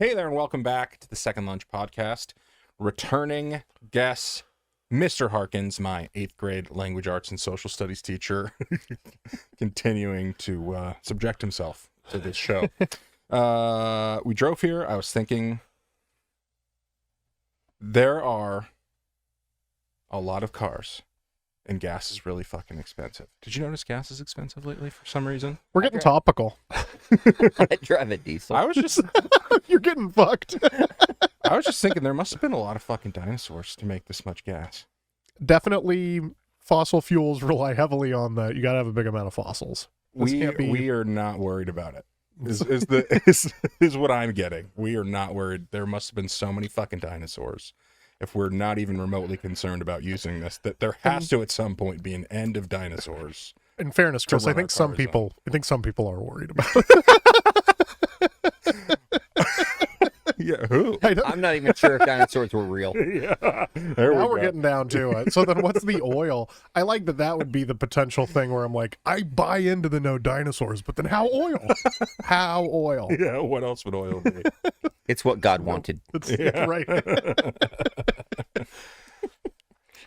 Hey there, and welcome back to the Second Lunch Podcast. Returning guest, Mr. Harkins, my 8th grade language arts and social studies teacher, continuing to subject himself to this show. We drove here. I was thinking there are a lot of cars, and gas is really fucking expensive. Did you notice gas is expensive lately for some reason? We're getting topical. I drive a diesel. I was just... You're getting fucked. I was just thinking there must have been a lot of fucking dinosaurs to make this much gas. Definitely fossil fuels rely heavily on the, you gotta have a big amount of fossils. We are not worried about it. Is what I'm getting. We are not worried. There must have been so many fucking dinosaurs. If we're not even remotely concerned about using this, that there has to at some point be an end of dinosaurs. In fairness, Chris, I think some people are worried about it. Yeah, who? I'm not even sure if dinosaurs were real. Yeah. Now we're getting down to it. So then what's the oil? I like that would be the potential thing where I'm like, I buy into the no dinosaurs, but then how oil? How oil? Yeah, what else would oil be? It's what God wanted. It's right.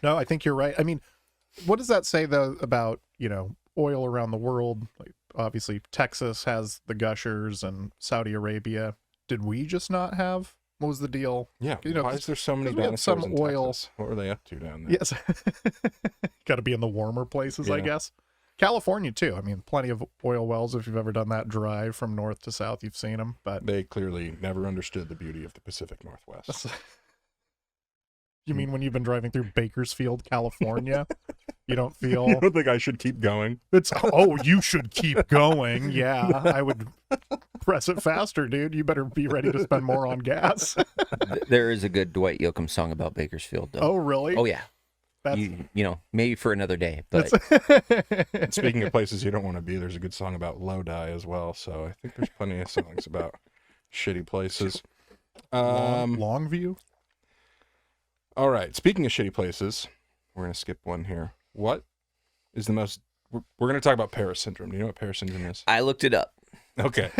No, I think you're right. I mean, what does that say though about, oil around the world? Like obviously Texas has the gushers and Saudi Arabia. Did we just not have? What was the deal? Yeah, why is there so many dinosaurs in Texas? What were they up to down there? Yes. Got to be in the warmer places, I Yeah. guess. California, too. I mean, plenty of oil wells. If you've ever done that drive from north to south, you've seen them. But They clearly never understood the beauty of the Pacific Northwest. you mean when you've been driving through Bakersfield, California, you don't feel... You don't think I should keep going? You should keep going. Yeah, I would press it faster, dude. You better be ready to spend more on gas. There is a good Dwight Yoakam song about Bakersfield, though. Oh, really? Oh, yeah. That's... Maybe for another day. But Speaking of places you don't want to be, there's a good song about Lodi as well. So I think there's plenty of songs about shitty places. Longview? All right. Speaking of shitty places, we're going to skip one here. What is the most... We're going to talk about Paris syndrome. Do you know what Paris syndrome is? I looked it up. Okay.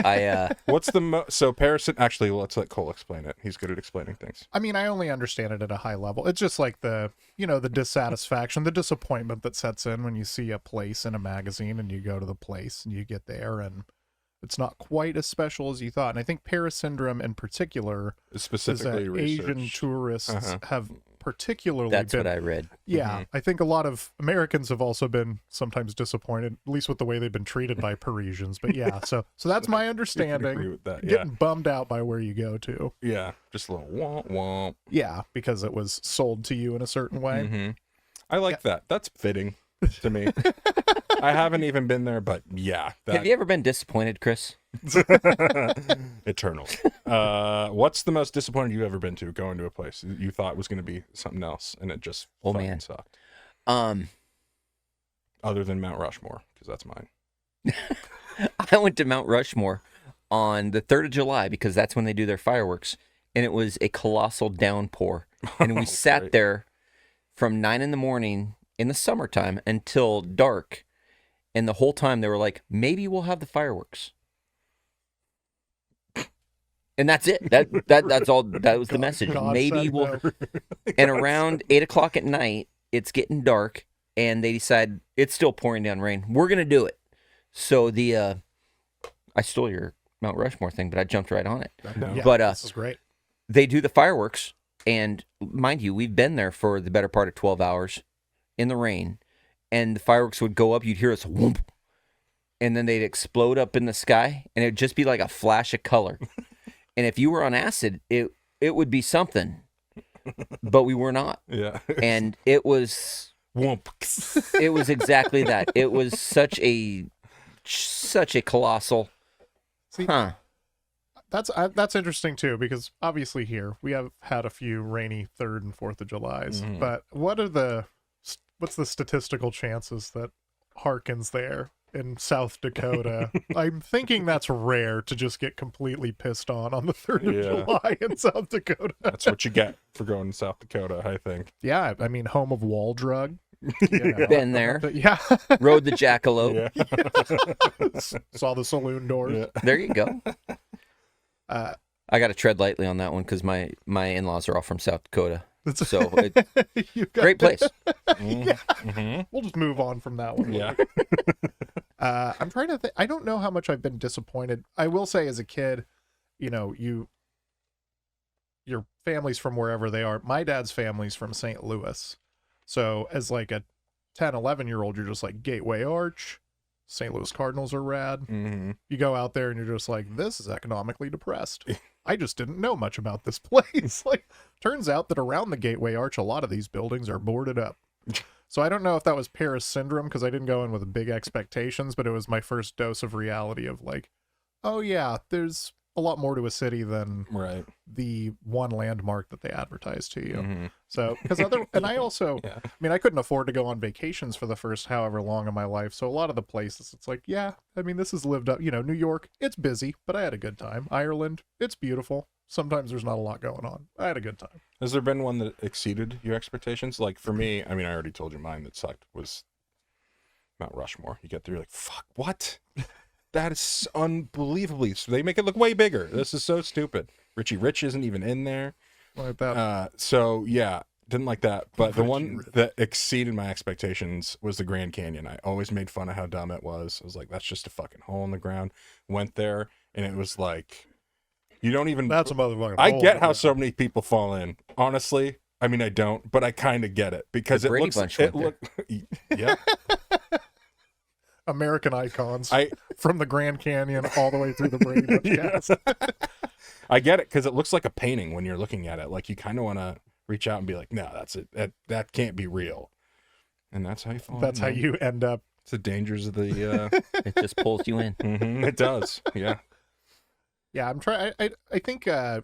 What's the most... So Paris... Actually, let's let Cole explain it. He's good at explaining things. I mean, I only understand it at a high level. It's just like the dissatisfaction, the disappointment that sets in when you see a place in a magazine and you go to the place and you get there and it's not quite as special as you thought. And I think Paris syndrome in particular Specifically is that researched. Asian tourists have particularly That's been... what I read. Yeah, I think a lot of Americans have also been sometimes disappointed, at least with the way they've been treated by Parisians. But yeah, so that's my understanding. Agree with that, yeah. Getting bummed out by where you go to. Yeah. Just a little womp womp. Yeah, because it was sold to you in a certain way. Mm-hmm. I like that. That's fitting to me. I haven't even been there, but yeah. Have you ever been disappointed, Chris? Eternal. What's the most disappointed you've ever been to going to a place you thought was going to be something else and it just fucking sucked? Other than Mount Rushmore, because that's mine. I went to Mount Rushmore on the 3rd of July because that's when they do their fireworks. And it was a colossal downpour. And we sat there from 9 in the morning in the summertime until dark. And the whole time they were like, maybe we'll have the fireworks. And that's it. That's all. That was the message. Maybe we'll. No. And around 8 o'clock at night, it's getting dark, and they decide it's still pouring down rain. We're gonna do it. So I stole your Mount Rushmore thing, but I jumped right on it. Yeah, But this is great. they do the fireworks, and mind you, we've been there for the better part of 12 hours in the rain, and the fireworks would go up. You'd hear us whoomp, and then they'd explode up in the sky, and it'd just be like a flash of color. And if you were on acid, it would be something, but we were not. Yeah. And it was Whoomp. it was exactly that. It was such a colossal. See, that's interesting too, because obviously here we have had a few rainy 3rd and 4th of Julys, but what's the statistical chances that Harkins there in South Dakota? I'm thinking that's rare to just get completely pissed on the 3rd of July in South Dakota. That's what you get for going to South Dakota, I think. Yeah, I mean, home of wall drug. Been there. Yeah. Rode the jackalope. Yeah. Saw the saloon doors. Yeah. There you go. I I got to tread lightly on that one because my in-laws are all from South Dakota. So great place. We'll just move on from that one. Yeah. I'm trying to think. I don't know how much I've been disappointed. I will say, as a kid, your family's from wherever they are. My dad's family's from St. Louis. So as like a 10, 11-year-old, you're just like Gateway Arch. St. Louis Cardinals are rad. Mm-hmm. You go out there and you're just like, this is economically depressed. I just didn't know much about this place. Like, turns out that around the Gateway Arch, a lot of these buildings are boarded up. So I don't know if that was Paris syndrome, because I didn't go in with big expectations, but it was my first dose of reality of like, oh yeah, there's a lot more to a city than Right. the one landmark that they advertise to you. Mm-hmm. So, and I also, Yeah. I mean, I couldn't afford to go on vacations for the first however long in my life. So a lot of the places, it's like, yeah, I mean, this has lived up, New York, it's busy, but I had a good time. Ireland, it's beautiful. Sometimes there's not a lot going on. I had a good time. Has there been one that exceeded your expectations? Like for me, I mean, I already told you mine that sucked was Mount Rushmore. You get there, you're like, fuck, what? That is unbelievably. So they make it look way bigger. This is so stupid. Richie Rich isn't even in there. Like that. So yeah, didn't like that. But the Richie one Rich. that exceeded my expectations was the Grand Canyon. I always made fun of how dumb it was. I was like, that's just a fucking hole in the ground. Went there, and it was like, you don't even. That's a motherfucking I hole get in how the so many people fall in. Honestly, I mean, I don't, but I kind of get it because The it Brady looks. Bunch It went look. Yeah. American icons I from the Grand Canyon all the way through the Brady Bunch cast. I get it because it looks like a painting when you're looking at it. Like you kind of want to reach out and be like, no, that's it. That can't be real. And that's how you fall. That's in, how man. you end up. It's the dangers of the. It just pulls you in. It does. Yeah. Yeah, I'm trying. I think because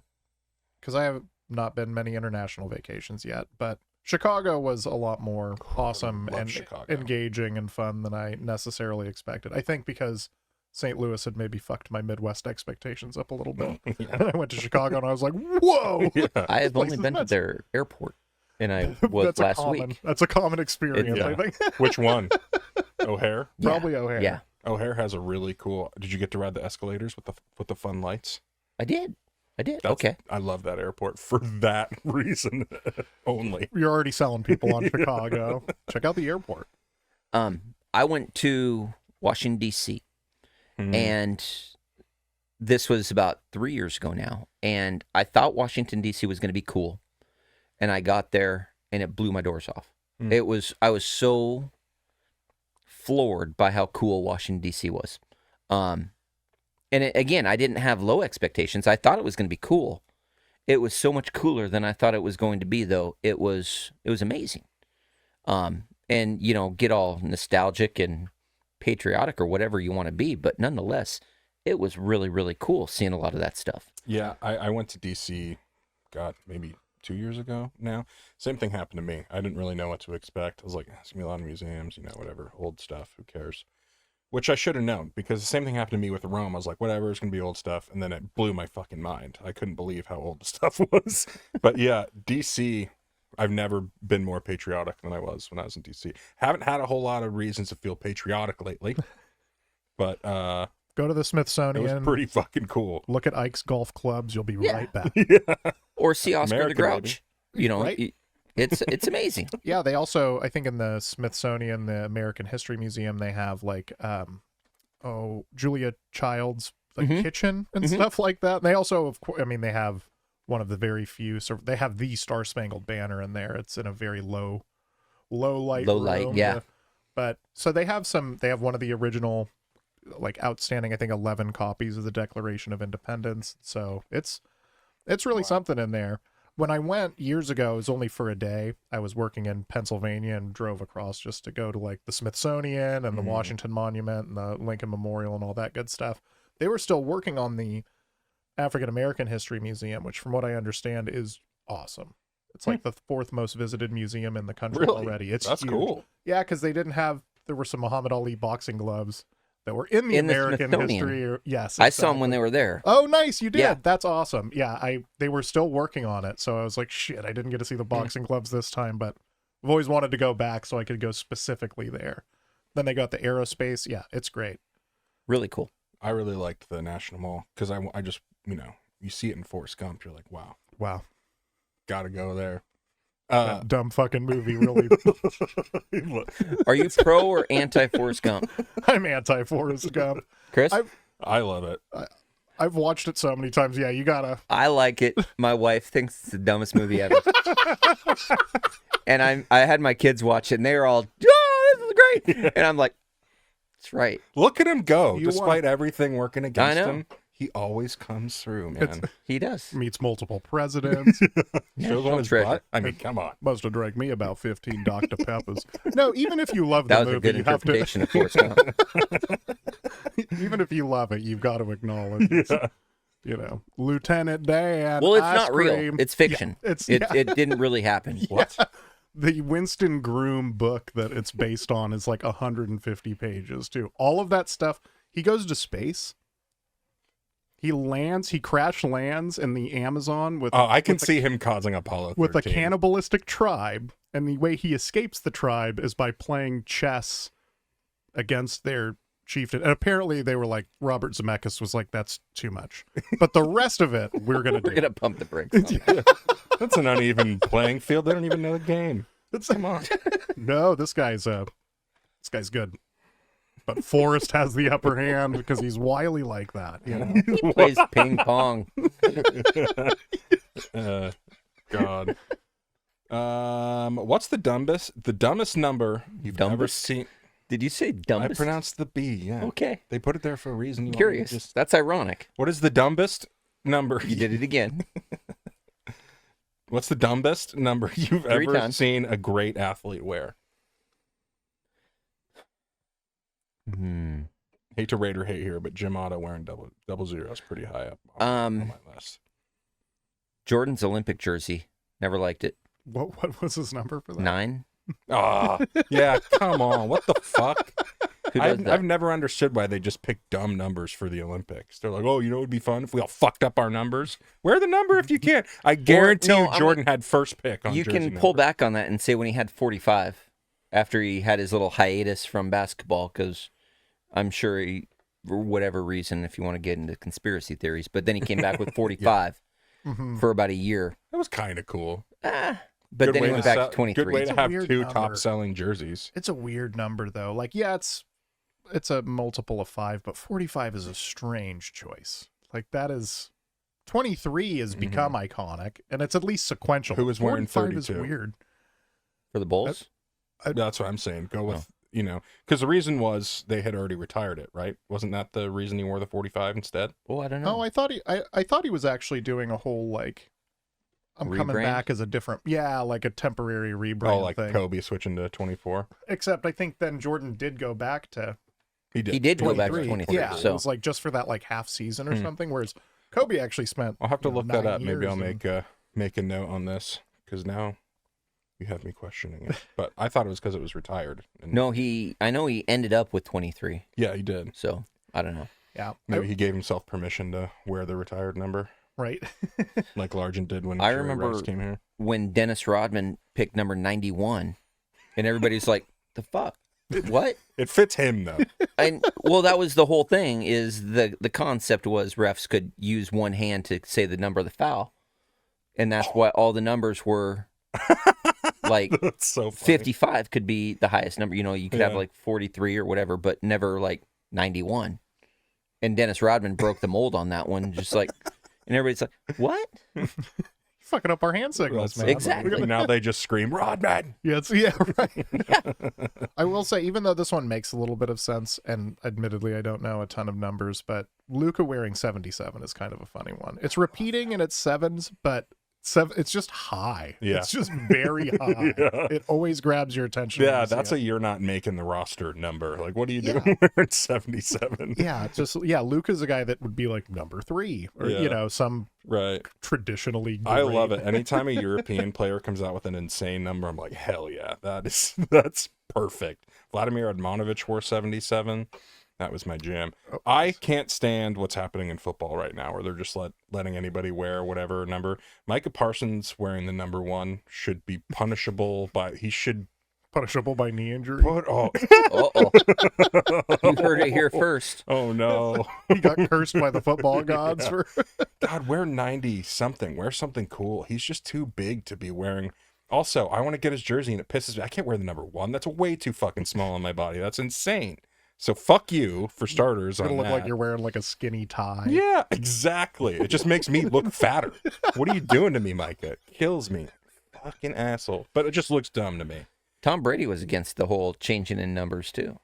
I have not been many international vacations yet, but Chicago was a lot more awesome love and Chicago. engaging and fun than I necessarily expected. I think because St. Louis had maybe fucked my Midwest expectations up a little bit. And I went to Chicago and I was like, whoa! Yeah. I have place only is been to nuts. their airport, and I was That's last week. week. That's a common experience, Yeah. I think. Which one? O'Hare. Probably O'Hare. Yeah, O'Hare has a really cool. Did you get to ride the escalators with the fun lights? I did. That's, Okay. I love that airport for that reason only. You're already selling people on Chicago. Check out the airport. I went to Washington D.C. Mhm. and this was about 3 years ago now, and I thought Washington D.C. was going to be cool, and I got there and it blew my doors off. Mm. I was so floored by how cool Washington D.C. was. Again, I didn't have low expectations. I thought it was going to be cool. It was so much cooler than I thought it was going to be, though. It was amazing. And get all nostalgic and patriotic or whatever you want to be, but nonetheless, it was really, really cool seeing a lot of that stuff. Yeah, I went to DC, God, maybe 2 years ago now. Same thing happened to me. I didn't really know what to expect. I was like, it's going to be a lot of museums, whatever, old stuff, who cares? Which I should have known, because the same thing happened to me with Rome. I was like, whatever, it's going to be old stuff. And then it blew my fucking mind. I couldn't believe how old the stuff was. But yeah, DC, I've never been more patriotic than I was when I was in DC. Haven't had a whole lot of reasons to feel patriotic lately. But Go to the it Smithsonian. was pretty fucking cool. Look at Ike's golf clubs. You'll be Yeah. right back. Yeah. Or see Oscar the American, Grouch. Right. It's amazing. Yeah, they also, I think in the Smithsonian, the American History Museum, they have like, Julia Child's Mhm. kitchen and Mhm. stuff like that. And they also, of course, they have one of the very few, they have the Star Spangled Banner in there. It's in a very low light room. Yeah. But so they have one of the original, like outstanding, I think 11 copies of the Declaration of Independence. So it's really something in there. When I went years ago, it was only for a day. I was working in Pennsylvania and drove across just to go to like the Smithsonian and the Washington Monument and the Lincoln Memorial and all that good stuff. They were still working on the African American History Museum, which from what I understand is awesome. It's like the fourth most visited museum in the country Really? already. It's That's huge. cool. Yeah, because there were some Muhammad Ali boxing gloves that were in the In the American Smithsonian. history. Yes, I saw them when they were there. Oh, nice! You did. Yeah. That's awesome. Yeah, they were still working on it, so I was like, shit, I didn't get to see the boxing gloves this time, but I've always wanted to go back so I could go specifically there. Then they got the aerospace. Yeah, it's great. Really cool. I really liked the National Mall because I just, you see it in Forrest Gump, you're like, wow, Wow. gotta go there. That dumb fucking movie really. Are you pro or anti Forrest Gump, I'm anti Forrest Gump. Chris? I love it. I've watched it so many times. Yeah, you gotta. I like it. My wife thinks it's the dumbest movie ever. And I had my kids watch it, and they were all, "Oh, this is great!" And I'm like, "That's right." Look at him go. You Despite everything working against know. him, he always comes through, man. He does. Meets multiple presidents. Shows on his treasure. butt. I mean, come on. Must have drank me about 15 Dr. Peppers. No, even if you love the That was a movie, good you have to. interpretation of Forrest Gump. Even if you love it, you've got to acknowledge. Yeah. You know, Lieutenant Dan. Well, it's ice not real. cream. It's fiction. Yeah, it's It didn't really happen. What? The Winston Groom book that it's based on is like 150 pages too. All of that stuff. He goes to space. He crash lands in the Amazon with. Oh, I can with see him causing Apollo 13. with a cannibalistic tribe, and the way he escapes the tribe is by playing chess against their chieftain. And apparently they were like, Robert Zemeckis was like, that's too much. But the rest of it, we're gonna do. We're gonna pump the brakes. On that. That's an uneven playing field. They don't even know the game. Come on. No, this guy's good. But Forrest has the upper hand because he's wily like that. You know? He plays ping pong. God. What's the dumbest number you've ever Dumbest? seen? Did you say dumbest? I pronounced the B, yeah. Okay. They put it there for a reason. You want me to Curious. just- That's ironic. What is the dumbest number? You did it again. What's the dumbest number you've 3 ever times. seen a great athlete wear? Hate to rate or hate here, but Jim Otto wearing double zero is pretty high up on my list. Jordan's Olympic jersey. Never liked it. What was his number for that? 9. Ah, yeah, come on. What the fuck? Who does that? I've never understood why they just pick dumb numbers for the Olympics. They're like, oh, you know what would be fun if we all fucked up our numbers? Wear the number if you can. I guarantee no, you Jordan had first pick on You jersey can pull number. back on that and say when he had 45 after he had his little hiatus from basketball, because I'm sure he, for whatever reason, if you want to get into conspiracy theories, but then he came back with 45 for about a year. That was kind of cool. But Good then he way went to back sell- to 23. Good way It's to a have weird 2 number. top-selling jerseys. It's a weird number though. Like, yeah, it's a multiple of 5, but 45 is a strange choice. Like that is 23 has become iconic, and it's at least sequential. Who was wearing 45 is 32? weird. For the Bulls? That's what I'm saying. Go with, because the reason was they had already retired it, right? Wasn't that the reason he wore the 45 instead? Oh, I don't know. Oh, I thought he was actually doing a whole like I'm coming Rebrand? back as a different, like a temporary rebrand Oh, like thing. Kobe switching to 24? Except I think then Jordan did go back to He did. He did go back to 23. 23. Yeah, it So was like just for that like half season or something. Whereas Kobe actually spent. I'll have to look that 9 up. Maybe years I'll and- make a note on this, because now you have me questioning it. But I thought it was because it was retired. And no, I know he ended up with 23. Yeah, he did. So I don't know. Yeah, Maybe he gave himself permission to wear the retired number, right. like Largent did when I Jerry remember- Rice came here. When Dennis Rodman picked number 91, and everybody's like, the fuck? What? It fits him, though. And well, that was the whole thing. Is the concept was refs could use one hand to say the number of the foul, and that's why all the numbers were like That's so funny. 55 could be the highest number. You know, you could have Yeah. like 43 or whatever, but never like 91. And Dennis Rodman broke the mold on that one, just like, and everybody's like, what? Fucking up our hand signals, man. Exactly. Now they just scream, Rodman! Yeah, right. I will say, even though this one makes a little bit of sense, and admittedly I don't know a ton of numbers, but Luca wearing 77 is kind of a funny one. It's repeating in its sevens, but it's just high. Yeah. It's just very high. Yeah. It always grabs your attention. when Yeah, you see that's it. a you're not making the roster number. Like, what are you doing wearing 77? Yeah, it's just Luca's a guy that would be like number 3, or Yeah. some Right. traditionally. I great- love it. Anytime a European player comes out with an insane number, I'm like, hell yeah, that's perfect. Vladimir Admonovich wore 77. That was my jam. I can't stand what's happening in football right now, where they're just letting anybody wear whatever number. Micah Parsons wearing the number 1 should be punishable, but he should Punishable by knee injury. Uh-oh. You heard it here first. Oh no. He got cursed by the football gods for. God, wear 90 something. Wear something cool. He's just too big to be wearing. Also, I want to get his jersey and it pisses me. I can't wear the number 1. That's way too fucking small on my body. That's insane. So fuck you for starters. It'll on look that. like you're wearing like a skinny tie. Yeah, exactly. It just makes me look fatter. What are you doing to me, Micah? It kills me. Fucking asshole. But it just looks dumb to me. Tom Brady was against the whole changing in numbers too.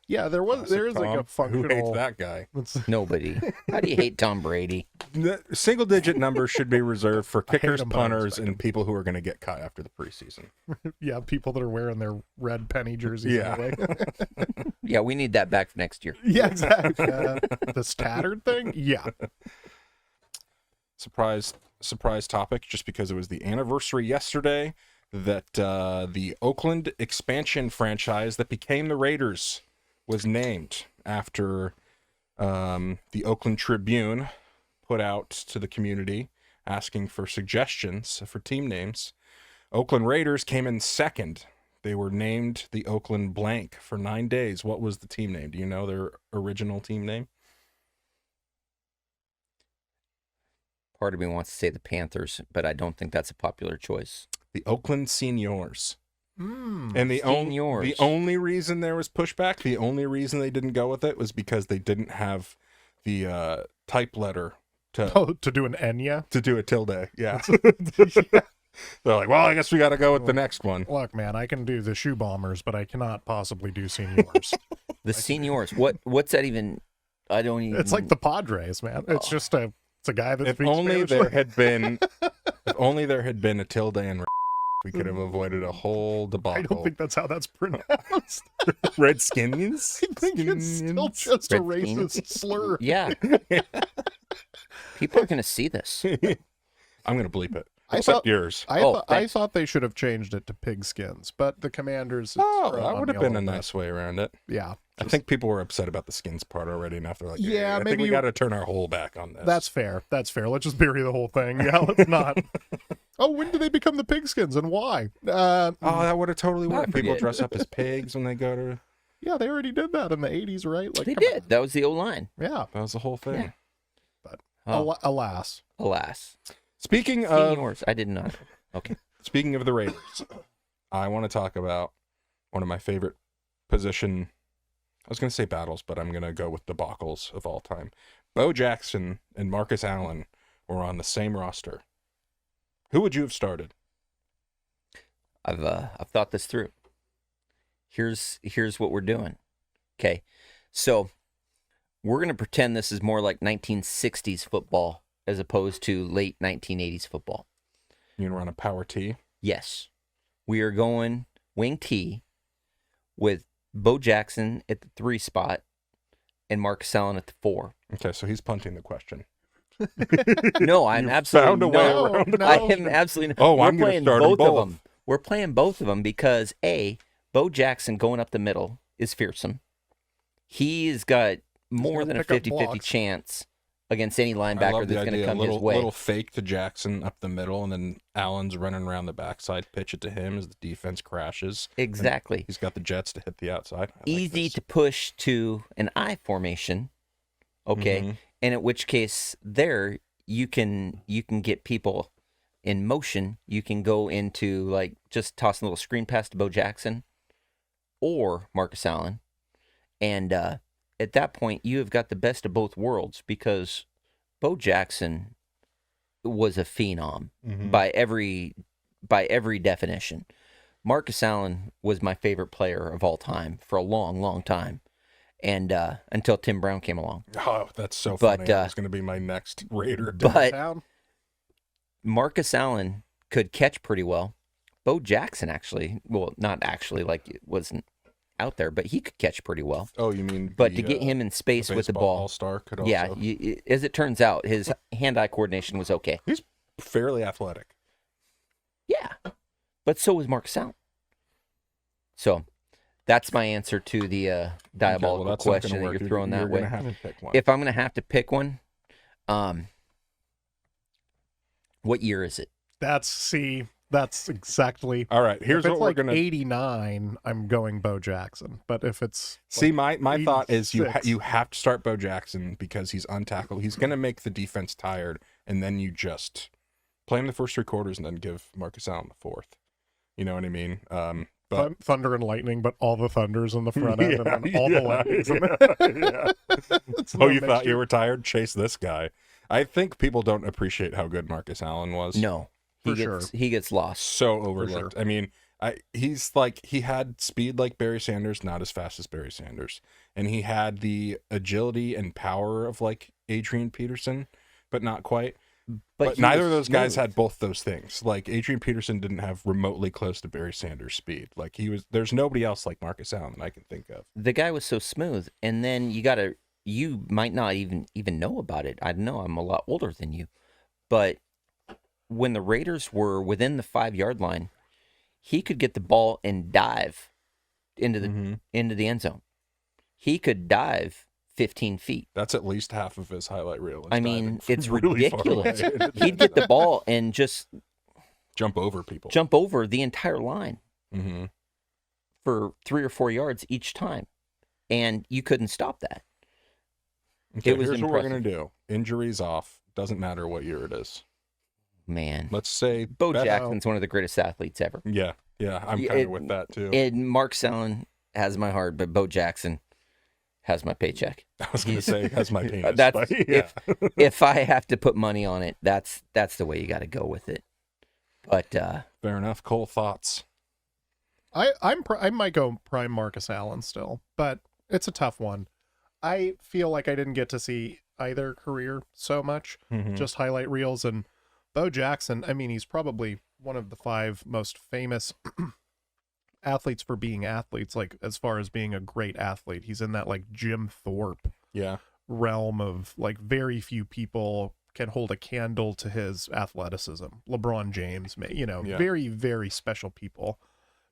Yeah, there is like a Who functional. hates that guy? Nobody. How do you hate Tom Brady? The single-digit numbers should be reserved for hate kickers, him, but I punters, respect and people who are going to get cut after the preseason. Yeah, people that are wearing their red penny jerseys. Yeah. Anyway. Yeah, we need that back for next year. Yeah, exactly. This tattered thing. Yeah. Surprise topic, just because it was the anniversary yesterday that the Oakland expansion franchise that became the Raiders was named after the Oakland Tribune put out to the community asking for suggestions for team names. Oakland Raiders came in second. They were named the Oakland Blank for 9 days. What was the team name? Do you know their original team name? Part of me wants to say the Panthers, but I don't think that's a popular choice. The Oakland Seniors. Mm. And the Seniors. only reason there was pushback, the only reason they didn't go with it was because they didn't have the type letter to do an Enya. do a tilde. Yeah. They're like, well, I guess we got to go with the next one. Look, man, I can do the shoe bombers, but I cannot possibly do seniors. The Seniors. What's that even? I don't even. It's like the Padres, man. It's just a guy that If speaks only Spanish. there had been a tilde and we could have avoided a whole I debacle. don't think that's how that's pronounced. Redskins? I think it's still just a Redskins? racist slur. Yeah. People are going to see this. I'm going to bleep it. I Except thought- yours. I thanks. thought they should have changed it to pigskins, but the Commanders. Oh, are that on would me have been a little bit. nice way around it. Yeah, I think people were upset about the skins part already enough. They're like, Yeah, I think maybe we you- got to turn our whole back on this. that's fair. That's fair. Let's just bury the whole thing. Yeah, let's not. Oh, when did they become the pigskins and why? Oh, that would have totally I worked. People forget. dress up as pigs when they go to. Yeah, they already did that in the 80s, right? Like They come did. That was the O-line. on. Yeah, That was the whole thing. Yeah. but alas. Alas. Speaking of Seniors. I did not. Okay. Speaking of the Raiders, I want to talk about one of my favorite position. I was going to say battles, but I'm going to go with debacles of all time. Bo Jackson and Marcus Allen were on the same roster. Who would you have started? I've thought this through. Here's what we're doing. Okay. So we're going to pretend this is more like 1960s football as opposed to late 1980s football. You going to run a power T? Yes. We are going wing T with Bo Jackson at the 3 spot and Marcus Allen at the 4. Okay, so he's punting the question. No, I'm You absolutely found a way not. around No. I am absolutely not. Oh, We're I'm gonna playing start 'em both both. of them. We're playing both of them because A, Bo Jackson going up the middle is fearsome. He's got more gonna than a pick up 50-50 blocks. chance against any I linebacker love the that's going idea. to come little, his way. little fake to Jackson up the middle, and then Allen's running around the backside, pitch it to him as the defense crashes. Exactly. He's got the jets to hit the outside. I like Easy this. to push to an I formation. Okay. Mhm. And in which case there you can get people in motion. You can go into like just tossing a little screen pass to Bo Jackson or Marcus Allen. And at that point you have got the best of both worlds because Bo Jackson was a phenom Mhm. by every definition. Marcus Allen was my favorite player of all time for a long, long time. And until Tim Brown came along. Oh, that's so But, funny. That's going to be my next Raider. But Down. Marcus Allen could catch pretty well. Bo Jackson actually, well, not actually, like it wasn't out there, but he could catch pretty well. Oh, you mean? But to get him in space with the ball, All-Star could also. yeah, as it turns out, his hand-eye coordination was okay. He's fairly athletic. Yeah, but so was Marcus Allen. So that's my answer to the diabolical that's not question gonna that work. you're throwing that You're way. gonna have to pick one. If I'm going to have to pick one, what year is it? See, That's exactly. All right, here's if what it's we're like gonna 89, I'm going Bo Jackson. But if it's see. like My thought is you 86. you have to start Bo Jackson because he's untackled. He's gonna make the defense tired, and then you just play him the first 3 quarters and then give Marcus Allen the fourth. You know what I mean? But Thunder and lightning, but all the thunders in the front end and then all yeah, the lightnings. It's Oh, no you thought mixture. you were tired? Chase this guy. I think people don't appreciate how good Marcus Allen was. No, he For gets sure. he gets lost. So overlooked. I mean, he's like, he had speed like Barry Sanders, not as fast as Barry Sanders, and he had the agility and power of like Adrian Peterson, but not quite. But he neither was of those guys smooth. had both those things. Like Adrian Peterson didn't have remotely close to Barry Sanders' speed. Like there's nobody else like Marcus Allen that I can think of. The guy was so smooth, and then you might not even know about it. I don't know. I'm a lot older than you, but when the Raiders were within the 5-yard line, he could get the ball and dive into the end zone. He could dive 15 feet. That's at least half of his highlight reel. I mean, it's really far ridiculous. away. He'd get the ball and just Jump over people. jump over the entire line Mm-hmm. for 3 or 4 yards each time, and you couldn't stop that. Okay, It was here's what we're gonna impressive. do. Injuries off. Doesn't matter what year it is. Man, Let's say Bo best- Jackson's one of the greatest athletes ever. Yeah, I'm Yeah, kind of with that too. And Mark Allen has my heart, but Bo Jackson has my paycheck. I was gonna say has my penis. That's but yeah. if I have to put money on it, that's the way you got to go with it. But Fair enough. Cole, thoughts? I might go prime Marcus Allen still, but it's a tough one. I feel like I didn't get to see either career so much, Mhm. just highlight reels. And Bo Jackson, I mean, he's probably one of the 5 most famous athletes for being athletes, like as far as being a great athlete. He's in that like Jim Thorpe Yeah. realm of like very few people can hold a candle to his athleticism. LeBron James, Yeah. very, very special people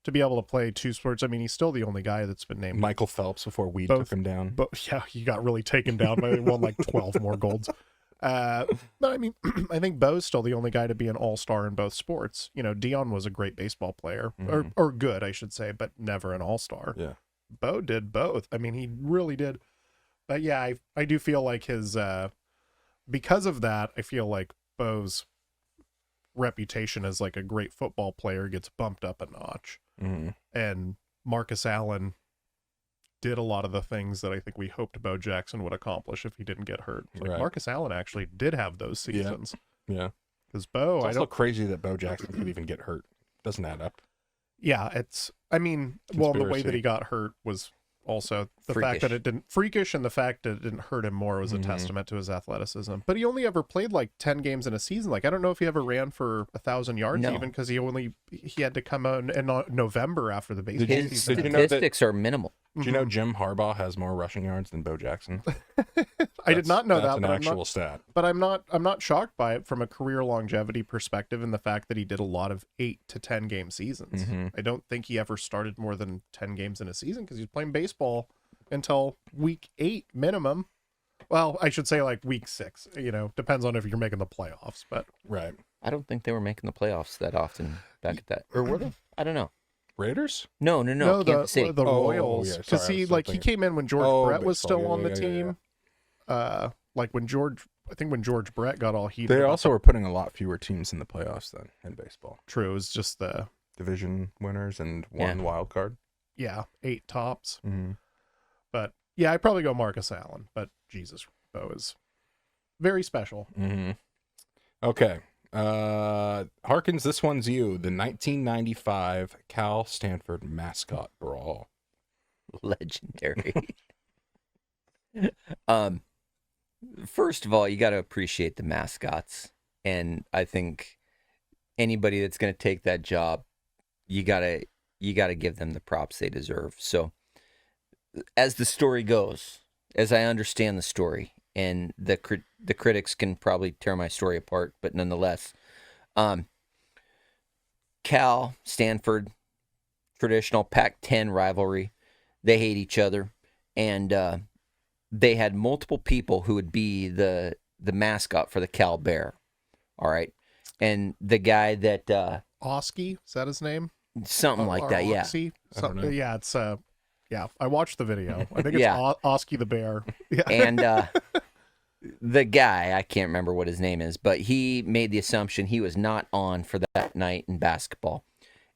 to be able to play 2 sports. I mean, he's still the only guy that's been named. Michael Phelps before Weed Both- took him down. But yeah, he got really taken down by, he won like 12 more golds. But I mean, I think Bo's still the only guy to be an all-star in both sports. Dion was a great baseball player, or good, I should say, but never an all-star. Yeah. Bo did both. I mean, he really did. But yeah, I do feel like his, because of that, I feel like Bo's reputation as like a great football player gets bumped up a notch. Mhm. And Marcus Allen did a lot of the things that I think we hoped Bo Jackson would accomplish if he didn't get hurt. Like Right. Marcus Allen actually did have those Yeah. seasons. Yeah. Because Bo, It's I also don't. crazy that Bo Jackson could even get hurt. Doesn't add up. Yeah, it's. I mean, well, the way that Conspiracy. he got hurt was also the fact Freakish. that it didn't freakish, and the fact that it didn't hurt him more was a Mhm. testament to his athleticism. But he only ever played like 10 games in a season. Like I don't know if he ever ran for 1,000 yards, No. even because he had to come on in November after the baseball Did you- his season. did you know that- statistics are minimal. Do you know Jim Harbaugh has more rushing yards than Bo Jackson? I did not know that's that, an but actual stat. I'm not shocked by it from a career longevity perspective, and the fact that he did a lot of 8 to 10 game seasons. Mhm. I don't think he ever started more than 10 games in a season because he was playing baseball until week 8 minimum. Well, I should say like week 6. Depends on if you're making the playoffs, but Right. I don't think they were making the playoffs that often back at that. Or were they? I don't know. Raiders? No, Kansas City. the Oh, Royals. yeah, Because sorry, I he was like he thinking- came in when George Oh, Brett was baseball, still yeah, on the yeah, yeah, team. Like when George Brett got all heated. They about also were putting a lot fewer teams in the playoffs than in baseball. true. It was just the Division winners and one Yeah. wild card. 8 tops. Mm-hmm. But yeah, I'd probably go Marcus Allen. But Jesus, Bo is very special. Mm-hmm. Okay. Harkins, this one's you. The 1995 Cal Stanford mascot brawl. Legendary. First of all, you got to appreciate the mascots, and I think anybody that's going to take that job, you got to give them the props they deserve. So, as the story goes, as I understand the story, and the critics can probably tear my story apart, but nonetheless, Cal, Stanford, traditional Pac-10 rivalry. They hate each other, and they had multiple people who would be the mascot for the Cal Bear. All right, and the guy that Oski, is that his name? something like Or that, yeah. Oxy? I don't know. Yeah, it's yeah. I watched the video. I think it's Yeah. Oski the bear. Yeah. And the guy, I can't remember what his name is, but he made the assumption he was not on for that night in basketball.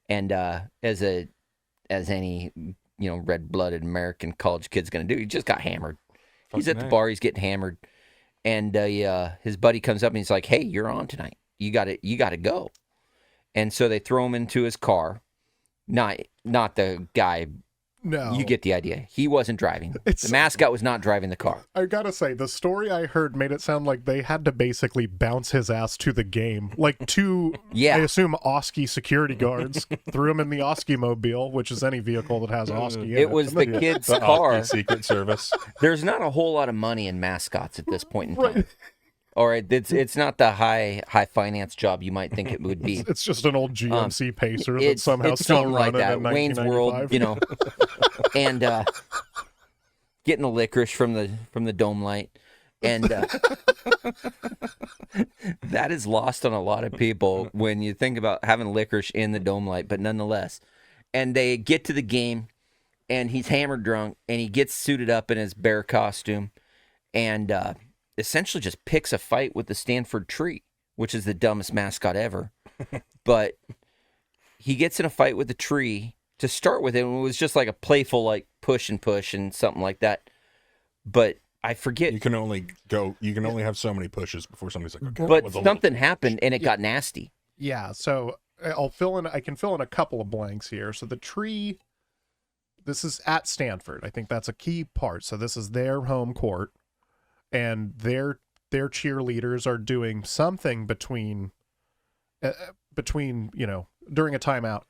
And as any red-blooded American college kid's gonna do, he just got hammered. He's at the bar, he's getting hammered, and his buddy comes up and he's like, "Hey, you're on tonight. You got to go." And so they throw him into his car. Not the guy. No. You get the idea. He wasn't driving. The mascot was not driving the car. I gotta say, the story I heard made it sound like they had to basically bounce his ass to the game. Like two, Yeah. I assume, Oski security guards threw him in the Oski mobile, which is any vehicle that has Oski in it. It was the kid's The car. Oski Secret Service. There's not a whole lot of money in mascots at this point in time. Right. All right, it's not the high finance job you might think it would be. It's just an old GMC Pacer that It's somehow it's still something like running that. in Wayne's World, 1995. and getting the licorice from the dome light, and that is lost on a lot of people when you think about having licorice in the dome light. But nonetheless, and they get to the game, and he's hammered drunk, and he gets suited up in his bear costume, and essentially just picks a fight with the Stanford tree, which is the dumbest mascot ever. But he gets in a fight with the tree to start with. It was just like a playful, like push and something like that. But I forget. You can only have so many pushes before somebody's like, okay, But with a something happened and it got nasty. Yeah, so I can fill in a couple of blanks here. So the tree, this is at Stanford. I think that's a key part. So this is their home court, and their cheerleaders are doing something between during a timeout.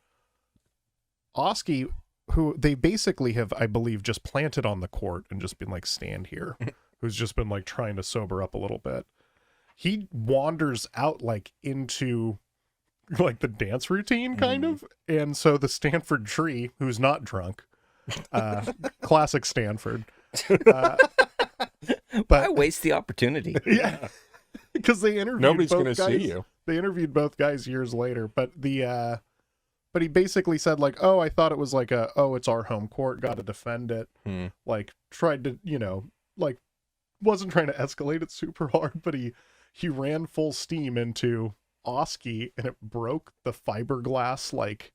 Oski, who they basically have, I believe, just planted on the court and just been like, stand here, who's just been like trying to sober up a little bit. He wanders out like into like the dance routine kind of. And so the Stanford tree, who's not drunk, classic Stanford. Why waste the opportunity? Yeah. Because they interviewed Nobody's both going to guys. see you. They interviewed both guys years later, but but he basically said like, "Oh, I thought it was like it's our home court, got to defend it." Like tried to, like wasn't trying to escalate it super hard, but he ran full steam into Oski and it broke the fiberglass, like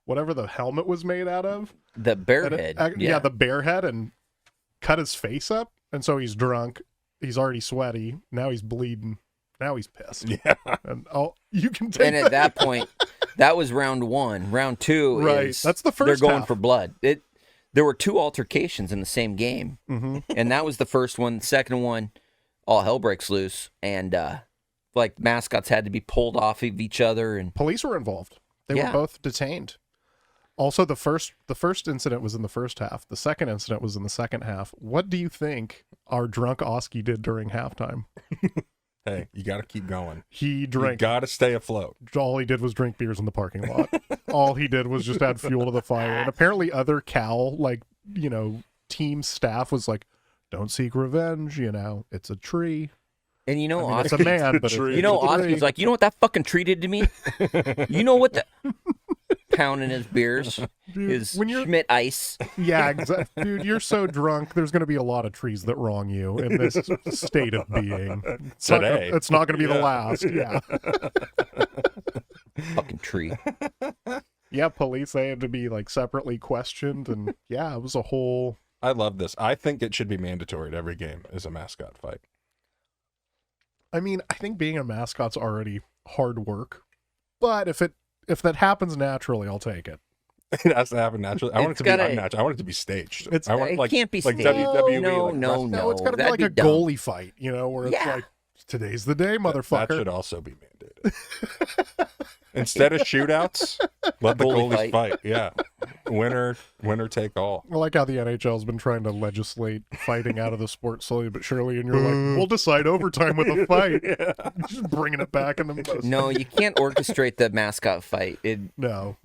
whatever the helmet was made out of. The bear And head. yeah, the bear head, and cut his face up. And so he's drunk. He's already sweaty. Now he's bleeding. Now he's pissed. Yeah. And you can take And at that point, that was round one. Round two Right. is That's the first they're going half. for blood. There were two altercations in the same game. Mm-hmm. And that was the first one. The second one, all hell breaks loose. And like mascots had to be pulled off of each other. And Police were involved. They Yeah. were both detained. Also, the first incident was in the first half. The second incident was in the second half. What do you think our drunk Oski did during halftime? Hey, you got to keep going. He You drank. got to stay afloat. All he did was drink beers in the parking lot. All he did was just add fuel to the fire. And apparently other Cal, team staff was like, don't seek revenge, it's a tree. and you know, I mean, it's a Oski, man, but tree. you know, it's a tree. Oski's like, you know what that fucking tree did to me? You know what the pounding his beers, Dude, his when you're- Schmidt Ice. Yeah, exactly. Dude, you're so drunk. There's going to be a lot of trees that wrong you in this state of being. Today. It's not going to be the Yeah. last. Yeah. Fucking tree. Yeah, police, they had to be like separately questioned. And yeah, it was a whole. I love this. I think it should be mandatory at every game is a mascot fight. I mean, I think being a mascot's already hard work. But if that happens naturally, I'll take it. It has to happen naturally. I want it It's to be gotta- unnatural. I want it to be staged. It's- I want It can't be like staged. WWE. No, like no, wrestling. No, it's got to be that'd like be a dumb. goalie fight, where it's Yeah. like, today's the day, That motherfucker. should also be mandated. Instead of shootouts, let the Goalie goalies fight. Yeah. Winner take all. I like how the NHL's been trying to legislate fighting out of the sport slowly but surely, and you're like, we'll decide overtime with a fight. Just bringing it back in the most. No, you can't orchestrate the mascot fight. No.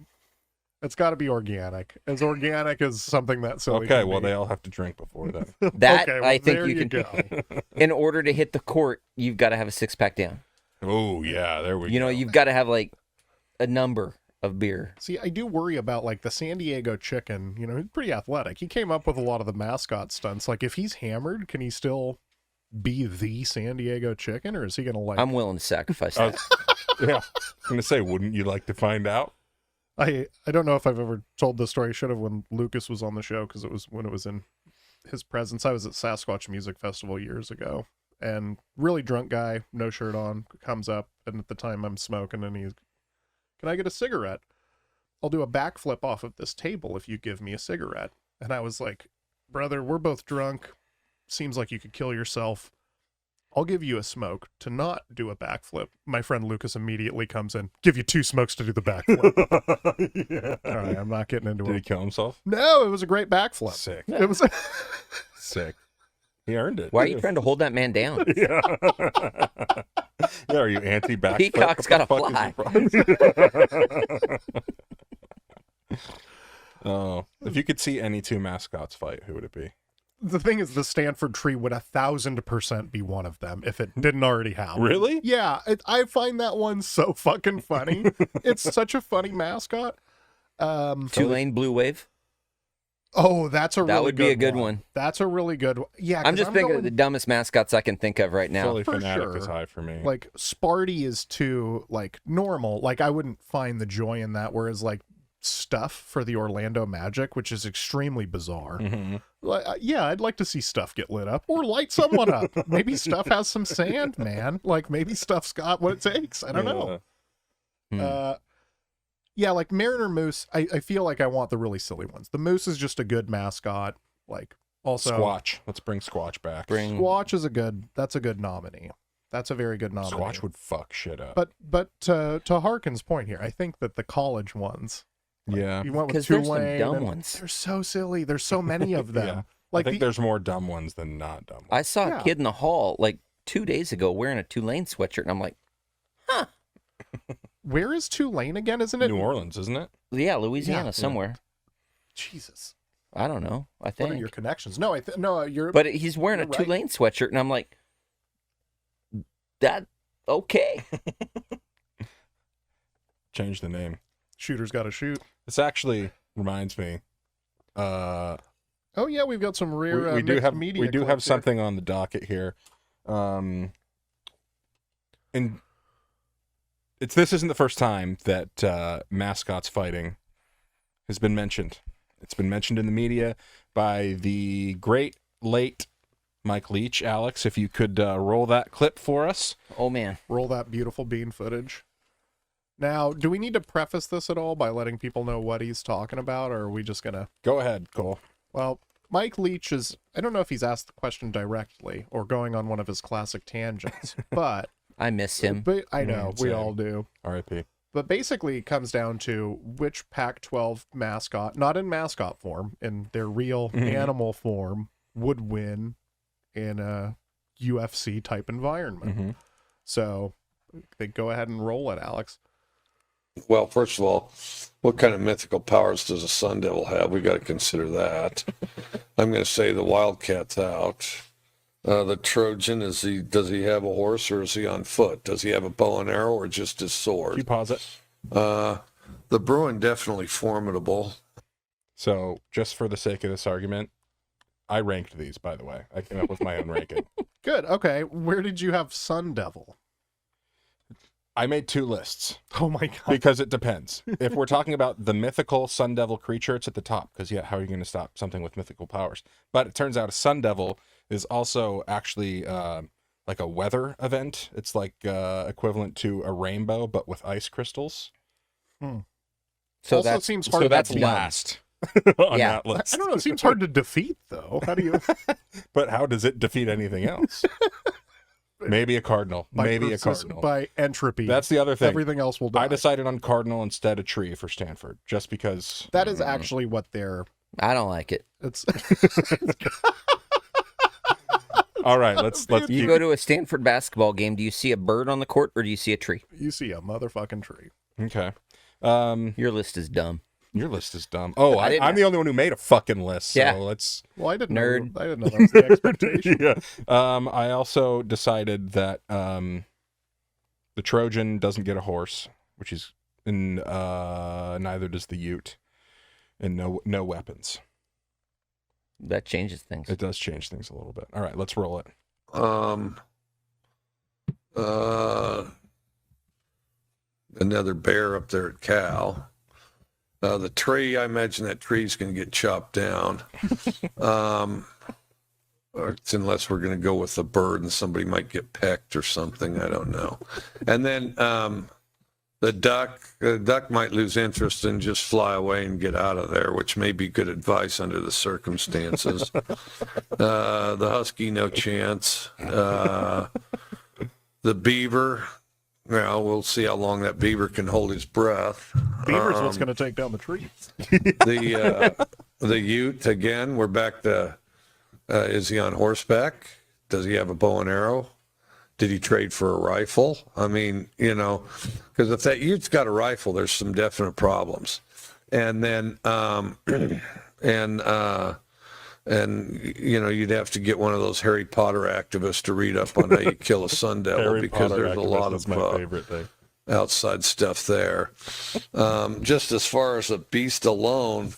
It's got to be organic. As organic as something that silly. Okay, can well, be. they all have to drink before then. That Okay, well, I think there you can. go. In order to hit the court, you've got to have a 6-pack down. Oh yeah, there we go. You know, you've got to have like a number of beer. See, I do worry about like the San Diego Chicken. You know, he's pretty athletic. He came up with a lot of the mascot stunts. Like, if he's hammered, can he still be the San Diego Chicken, or is he gonna like? I'm willing to sacrifice that. Yeah, I'm gonna say, wouldn't you like to find out? I don't know if I've ever told this story. I should have when Lucas was on the show, because it was when it was in his presence. I was at Sasquatch Music Festival years ago, and really drunk guy, no shirt on, comes up, and at the time I'm smoking, and he's, "Can I get a cigarette? I'll do a backflip off of this table if you give me a cigarette." And I was like, "Brother, we're both drunk. Seems like you could kill yourself. I'll give you a smoke to not do a backflip." My friend Lucas immediately comes in, "Give you 2 smokes to do the backflip." Yeah. All right, I'm not getting into Did he it. kill himself? No, it was a great backflip. Sick. It was. Sick. He earned it. Why are you trying to hold that man down? Yeah. Yeah, are you anti-backflip? Peacock's What the gotta fuck is your problem? Oh, if you could see any 2 mascots fight, who would it be? The thing is, the Stanford tree would 1,000% be one of them if it didn't already happen. Really? Yeah, I find that one so fucking funny. It's such a funny mascot. Tulane Blue Wave. Oh, that's a really That would be a good one. That's a really good one. Yeah, I'm just thinking of the dumbest mascots I can think of right now. Philly For Fanatic sure. is high for me. like Sparty is too like normal. Like, I wouldn't find the joy in that. Whereas like Stuff for the Orlando Magic, which is extremely bizarre. Mhm. Yeah, I'd like to see Stuff get lit up or light someone up. Maybe Stuff has some sand, man. Like, maybe Stuff's got what it takes. I don't know. Hmm. Yeah, like Mariner Moose, I feel like I want the really silly ones. The Moose is just a good mascot. Like, also Squatch. Let's bring Squatch back. Squatch is that's a good nominee. That's a very good nominee. Squatch would fuck shit up. But to Harkins' point here, I think that the college ones, yeah. you went with 'Cause there's some Tulane. dumb and ones. They're so silly. There's so many of them. Yeah. Like, I think there's more dumb ones than not dumb ones. I saw Yeah. a kid in the hall like 2 days ago wearing a Tulane sweatshirt, and I'm like, where is Tulane again? Isn't it New Orleans, isn't it? yeah, Louisiana Yeah. somewhere. Jesus. I don't know. I What think. are your connections? No, no, you're. But he's wearing a You're right. Tulane sweatshirt, and I'm like, that okay. Change the name. Shooter's got to shoot. This actually reminds me. Oh yeah, we've got some rare. we do mixed have media we do have clips here. something on the docket here. And this isn't the first time that mascots fighting has been mentioned. It's been mentioned in the media by the great late Mike Leach. Alex, if you could roll that clip for us. Oh man, Roll that beautiful bean footage. Now, do we need to preface this at all by letting people know what he's talking about, or are we just gonna? Go ahead, Cole. Well, Mike Leach is. I don't know if he's asked the question directly or going on one of his classic tangents, but I miss him. But I know we same. all do. R.I.P. But basically, it comes down to which Pac-12 mascot, not in mascot form, in their real animal form, would win in a UFC type environment. Mhm. So, they go ahead and roll it, Alex. Well, first of all, what kind of mythical powers does a Sun Devil have? We got to consider that. I'm going to say the Wildcat's out. The Trojan, does he have a horse or is he on foot? Does he have a bow and arrow or just his Can you sword? pause it? The Bruin, definitely formidable. So, just for the sake of this argument, I ranked these, by the way. I came up with my own ranking. Good. Okay. Where did you have Sun Devil? I made 2 lists. Oh my God. Because it depends. If we're talking about the mythical Sun Devil creature, it's at the top. Because, yeah, how are you going to stop something with mythical powers? But it turns out a Sun Devil is also actually like a weather event. It's like equivalent to a rainbow, but with ice crystals. So also that's seems hard. So that's dumb. last on Yeah. that list. I don't know. It seems hard to defeat, though. How do you? But how does it defeat anything else? Maybe a cardinal. Maybe a cardinal. By entropy. That's the other thing. Everything else will die. I decided on cardinal instead of tree for Stanford, just because. That is actually what they're. I don't like it. It's. All right, let's You keep. go to a Stanford basketball game. Do you see a bird on the court or do you see a tree? You see a motherfucking tree. Okay. Your list is dumb. Your list is dumb. Oh, I didn't- I'm the only one who made a fucking list. So Yeah. let's. Well, I didn't Nerd. know. I didn't know that was the expectation. Yeah. I also decided that there's The Trojan doesn't get a horse, which is in neither does the Ute, and no weapons. That changes things. It does change things a little bit. All right, let's roll it. Another bear up there at Cal. The tree, I imagine that tree's going to get chopped down. Unless we're going to go with a bird and somebody might get pecked or something. I don't know. And then the duck might lose interest and just fly away and get out of there, which may be good advice under the circumstances. The husky, no chance. The beaver, well, we'll see how long that beaver can hold his breath. Beaver's what's going to take down the trees. The Ute, again, we're back to, is he on horseback? Does he have a bow and arrow? Did he trade for a rifle? I mean, because if that Ute's got a rifle, there's some definite problems. And then, you'd have to get one of those Harry Potter activists to read up on how you kill a sun devil, because there's a lot of my favorite thing. Outside stuff there. Just as far as a beast alone,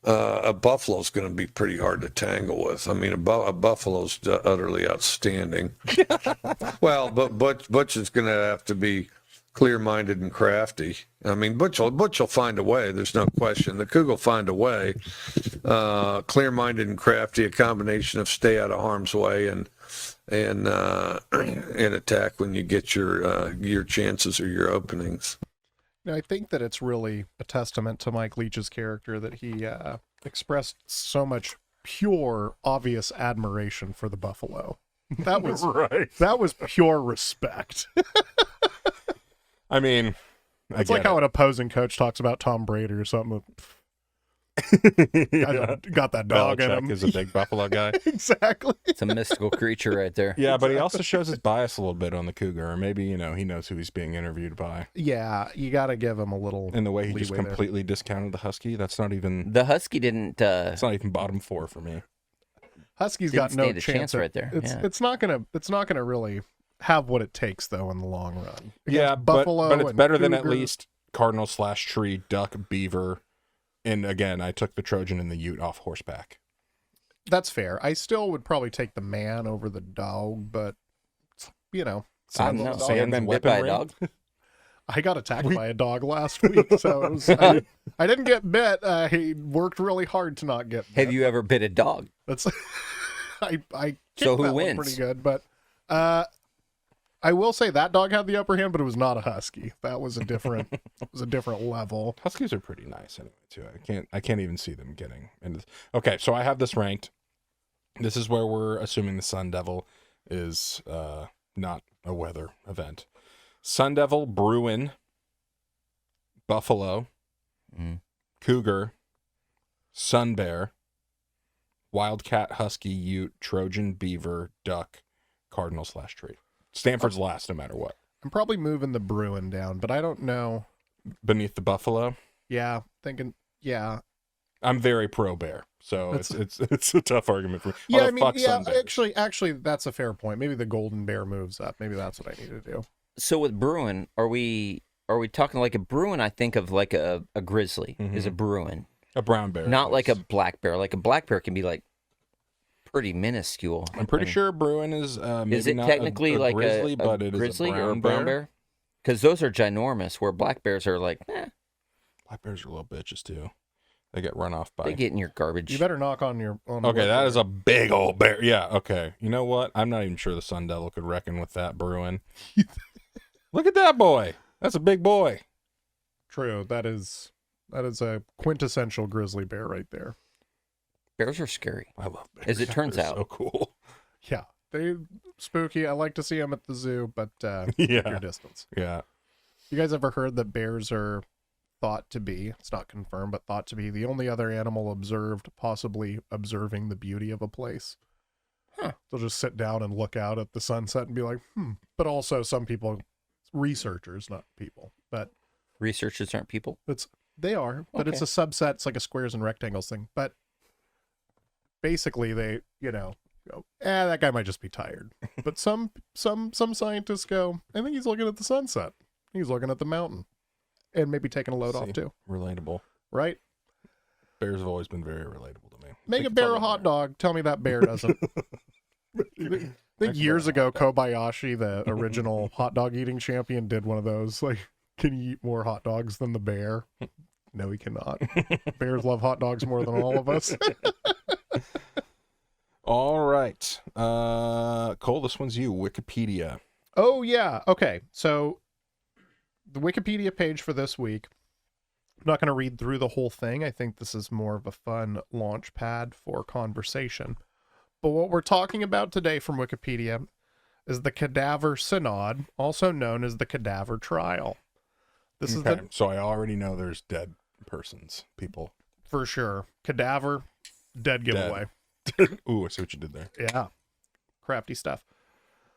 a buffalo's going to be pretty hard to tangle with. I mean, a buffalo's utterly outstanding. Well, but Butch is going to have to be clear-minded and crafty. I mean, Butch will find a way. There's no question. The Coug will find a way. Clear-minded and crafty, a combination of stay out of harm's way and attack when you get your chances or your openings. I think that it's really a testament to Mike Leach's character that he expressed so much pure, obvious admiration for the buffalo. That was right. That was pure respect. I mean, it's like how an opposing coach talks about Tom Brady or something. Got that dog in him. Belichick is a big buffalo guy. Exactly. It's a mystical creature right there. Yeah, but he also shows his bias a little bit on the Cougar, or maybe he knows who he's being interviewed by. Yeah, you got to give him a little. And the way he just leeway completely discounted the Husky, that's not even. The Husky didn't. It's not even bottom 4 for me. Husky's Didn't got no stand a chance of- right there. It's not gonna really have what it takes though in the long run. Yeah, Against Buffalo, but it's and better than at Cougar. least Cardinal/tree, duck, beaver, and again, I took the Trojan and the Ute off horseback. That's fair. I still would probably take the man over the dog, but I don't know. Sans Have you ever been bit by a weapon dog? I got attacked by a dog last week, so it was, I didn't get bit. I worked really hard to not get bit. Have you ever bit a dog? That's I kicked So who that one wins? pretty good, but I will say that dog had the upper hand, but it was not a husky. That was a different level. Huskies are pretty nice anyway too. I can't even see them getting into this. Okay, so I have this ranked. This is where we're assuming the Sun Devil is not a weather event. Sun Devil, Bruin, Buffalo, Cougar, Sun Bear, Wildcat, Husky, Ute, Trojan, Beaver, Duck, Cardinal/tree. Stanford's last no matter what. I'm probably moving the Bruin down, but I don't know. Beneath the Buffalo, Yeah. I'm very pro Bear, so That's- it's a tough argument for me. Yeah, Although, I mean, fuck yeah, Sun Bears. actually, that's a fair point. Maybe the Golden Bear moves up. Maybe that's what I need to do. So with Bruin, are we talking like a Bruin? I think of like a grizzly Mm-hmm. is a Bruin, A brown bear, not at like a least. black bear. Like a black bear can be like pretty minuscule. I'm pretty sure Bruin is maybe Is it not technically a like grizzly, a but it is grizzly a brown or a brown bear? Because those are ginormous. Where black bears are like, Black bears are little bitches too. They get run off by. they get in your garbage. You better knock on your. On Okay, wood that there. is a big old bear. Yeah, okay. You know what? I'm not even sure the Sun Devil could reckon with that Bruin. Look at that boy. That's a big boy. True. That is a quintessential grizzly bear right there. Bears are scary. I love bears. As it turns They're out. so cool. Yeah, they spooky. I like to see them at the zoo, but Yeah. your distance. Yeah. You guys ever heard that bears are thought to be, it's not confirmed, but thought to be the only other animal possibly observing the beauty of a place? Huh. They'll just sit down and look out at the sunset and be like, But also some people, researchers, not people, but Researchers aren't people. they are, but it's a subset. It's like a squares and rectangles thing. But basically they, go, that guy might just be tired. But some scientists go, I think he's looking at the sunset. He's looking at the mountain. And maybe taking a load off too. Relatable. Right? Bears have always been very relatable to me. Make a bear a hot dog. Tell me that bear doesn't. I think years ago, Kobayashi, the original hot dog eating champion, did one of those. Like, can he eat more hot dogs than the bear? No, he cannot. Bears love hot dogs more than all of us. All right. Cole, this one's you. Wikipedia. Oh, yeah. Okay. So the Wikipedia page for this week, I'm not going to read through the whole thing. I think this is more of a fun launch pad for conversation. But what we're talking about today from Wikipedia is the Cadaver Synod, also known as the Cadaver Trial. This is So I already know there's dead persons, people. for sure. Cadaver, dead giveaway. Ooh, I see what you did there. Yeah. Crafty stuff.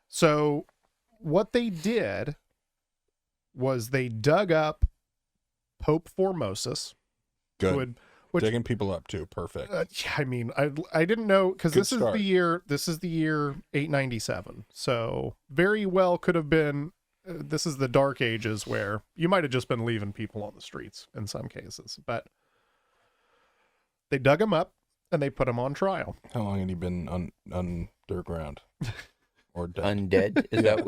So what they did was they dug up Pope Formosus. Good. Which, Digging people up too. Perfect. yeah, I mean, I didn't know, because Good this is start. the year 897. So very well could have been, this is the dark ages where you might have just been leaving people on the streets in some cases, but they dug him up and they put him on trial. How long had he been underground? Or dead? Undead? Is that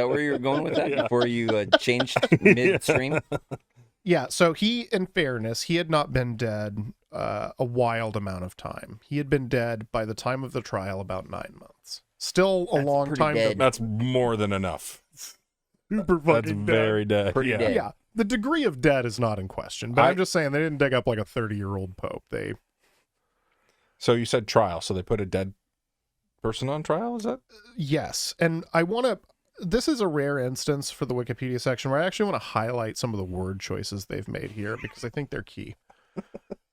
where you were going with that before you changed midstream? Yeah, so he, in fairness, he had not been dead a wild amount of time. He had been dead by the time of the trial about 9 months. Still a That's long pretty time. dead. That's more than enough. Super That's fucking dead. very dead. Pretty yeah. dead. Yeah, the degree of dead is not in question, but I'm just saying they didn't dig up like a 30-year-old pope. They So you said trial. So they put a dead person on trial? Is that? Yes, and I want to. This is a rare instance for the Wikipedia section where I actually want to highlight some of the word choices they've made here because I think they're key.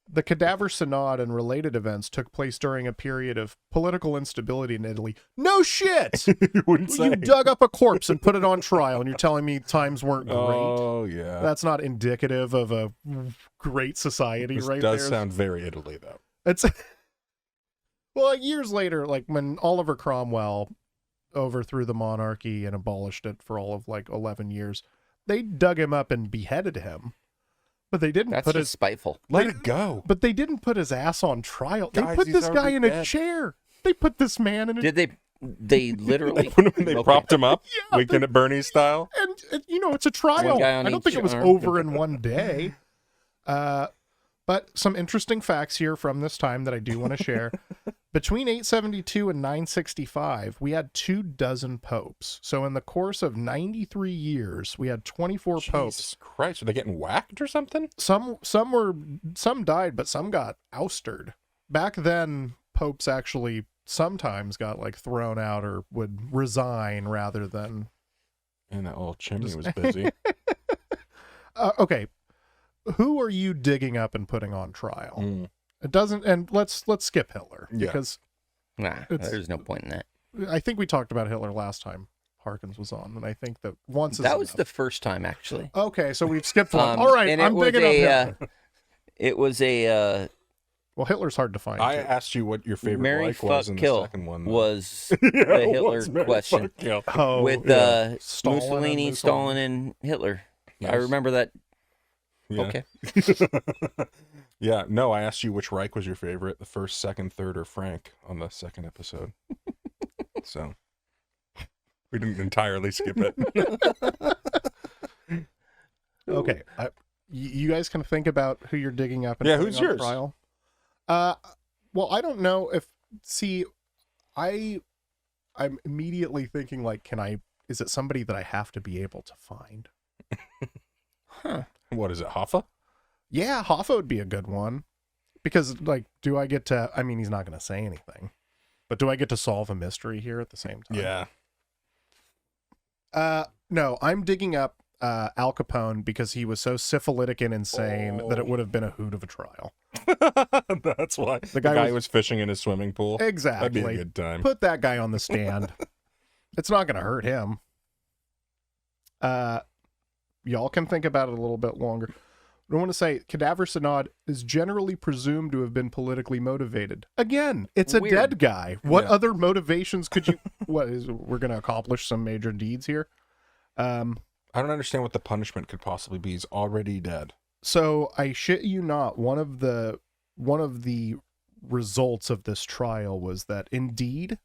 The Cadaver Synod and related events took place during a period of political instability in Italy. No shit! You wouldn't say. You dug up a corpse and put it on trial, and you're telling me times weren't great? Oh, yeah. That's not indicative of a great society, This right does there. sound very Italy, though. It's well, like years later, like when Oliver Cromwell overthrew the monarchy and abolished it for all of like 11 years, they dug him up and beheaded him, but they didn't That's put just his spiteful. Let it go. but they didn't put his ass on trial. They Guys, put he's this guy already in a dead. chair. They put this man in a Did they literally? They Okay. propped him up, Yeah, Weekend at Bernie's style. and you know, it's a trial. One guy on I don't each think it was arm. over in one day. But some interesting facts here from this time that I do want to share. Between 872 and 965, we had 24 popes. So in the course of 93 years, we had 24 popes. Jesus Christ, are they getting whacked or something? Some died, but some got ousted. Back then, popes actually sometimes got like thrown out or would resign rather than. And that little chimney was busy. Okay, who are you digging up and putting on trial? Mm. It doesn't, and let's skip Hitler Yeah. because Nah, It's- there's no point in that. I think we talked about Hitler last time Harkins was on, and I think that once is That was enough. the first time, actually. Okay, so we've skipped one. All right, and it I'm was digging up a, Hitler. It was a Well, Hitler's hard to find. I too. asked you what your favorite Mary like was fuck in the kill second one. though. was Yeah, the it Hitler was Mary question fuck kill. Oh, with yeah. Stalin and Mussolini, Mussolini. Stalin, and Hitler. I Nice. remember that. Yeah. Okay. Yeah, no, I asked you which Reich was your favorite, the first, second, third, or Frank on the second episode. So we didn't entirely skip it. Okay, you guys can think about who you're digging up. And Yeah, putting who's on yours? Trial. Well, I don't know if. See, I'm immediately thinking like, is it somebody that I have to be able to find? Huh. What is it, Hoffa? Yeah, Hoffa would be a good one. Because, like, do I get to... I mean, he's not going to say anything. But do I get to solve a mystery here at the same time? Yeah. No, I'm digging up Al Capone because he was so syphilitic and insane that it would have been a hoot of a trial. That's why. The guy guy was fishing in his swimming pool. Exactly. That'd be a good time. Put that guy on the stand. It's not going to hurt him. Y'all can think about it a little bit longer. I want to say cadaver synod is generally presumed to have been politically motivated. Again, it's a Weird. dead guy. What Yeah. other motivations could you? We're going to accomplish some major deeds here. I don't understand what the punishment could possibly be. He's already dead. So I shit you not, one of the results of this trial was that indeed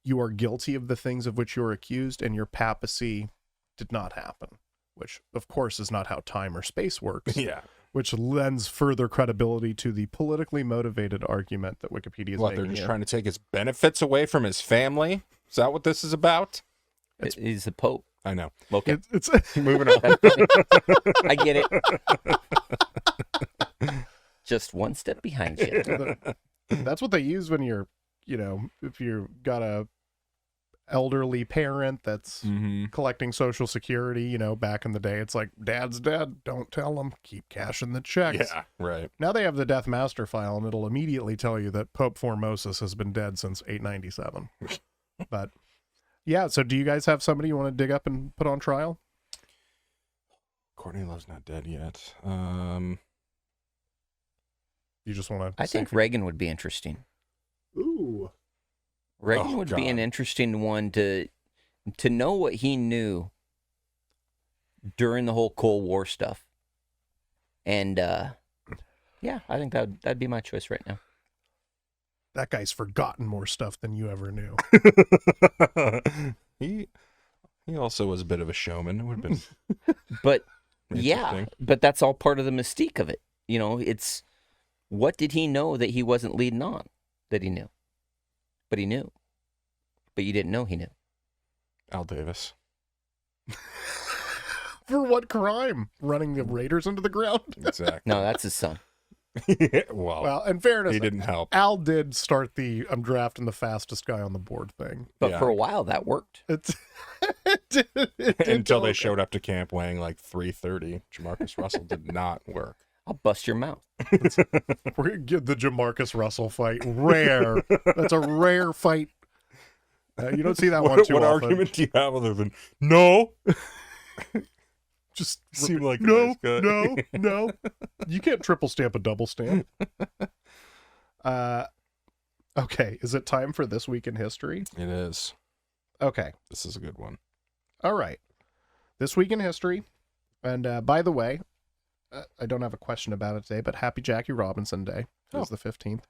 you are guilty of the things of which you are accused, and your papacy did not happen, which of course is not how time or space works. Yeah. Which lends further credibility to the politically motivated argument that Wikipedia is What, they're making just here. trying to take his benefits away from his family? Is that what this is about? He's the Pope. I know. Okay. It's Moving on. I get it. Just one step behind you. that's what they use when you're, if you've got a elderly parent that's Mm-hmm. collecting Social Security, back in the day, it's like, dad's dead, don't tell him, keep cashing the checks. Yeah, right. Now they have the Death Master file, and it'll immediately tell you that Pope Formosus has been dead since 897. But yeah, so do you guys have somebody you want to dig up and put on trial? Courtney Love's not dead yet. You just want to? I think Reagan would be interesting. Ooh, Reagan Oh, would be an God. interesting one to know what he knew during the whole Cold War stuff. And yeah, I think that'd be my choice right now. that guy's forgotten more stuff than you ever knew. he also was a bit of a showman. It would have been But yeah, interesting. but that's all part of the mystique of it. It's what did he know that he wasn't leading on that he knew? But he knew. But you didn't know he knew. Al Davis. For what crime? Running the Raiders into the ground? Exactly. No, that's his son. well, Well, in fairness, he didn't help. Al did start the I'm drafting the fastest guy on the board thing. But Yeah. for a while that worked. It's it did Until they go- showed up to camp weighing like 330. Jamarcus Russell did not work. I'll bust your mouth. We're gonna give the Jamarcus Russell fight rare. That's a rare fight. You don't see that one too what often. argument do you have other than no? Just Seemed like a no, nice guy. no, no. You can't triple stamp a double stamp. Okay, is it time for This Week in History? It is. Okay, This is a good one. all right. This Week in History, and by the way, I don't have a question about it today, but Happy Jackie Robinson Day is the 15th.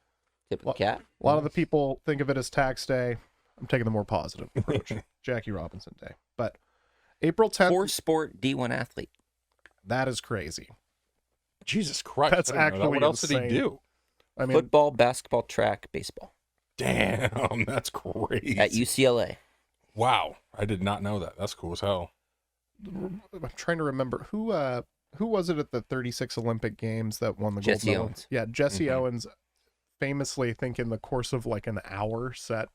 Tip of Well, the cat. A lot of the people think of it as tax day. I'm taking the more positive approach. Jackie Robinson Day. But April 10th, For sport D1 athlete. that is crazy. Jesus Christ. That's I didn't know that. actually What else did he insane. do? I mean, Football, basketball, track, baseball. Damn, that's crazy. At UCLA. Wow. I did not know that. That's cool as hell. I'm trying to remember who was it at the 36 Olympic Games that won the gold Jesse medal? Owens. Yeah, Jesse Mhm. Owens famously, I think in the course of like an hour, set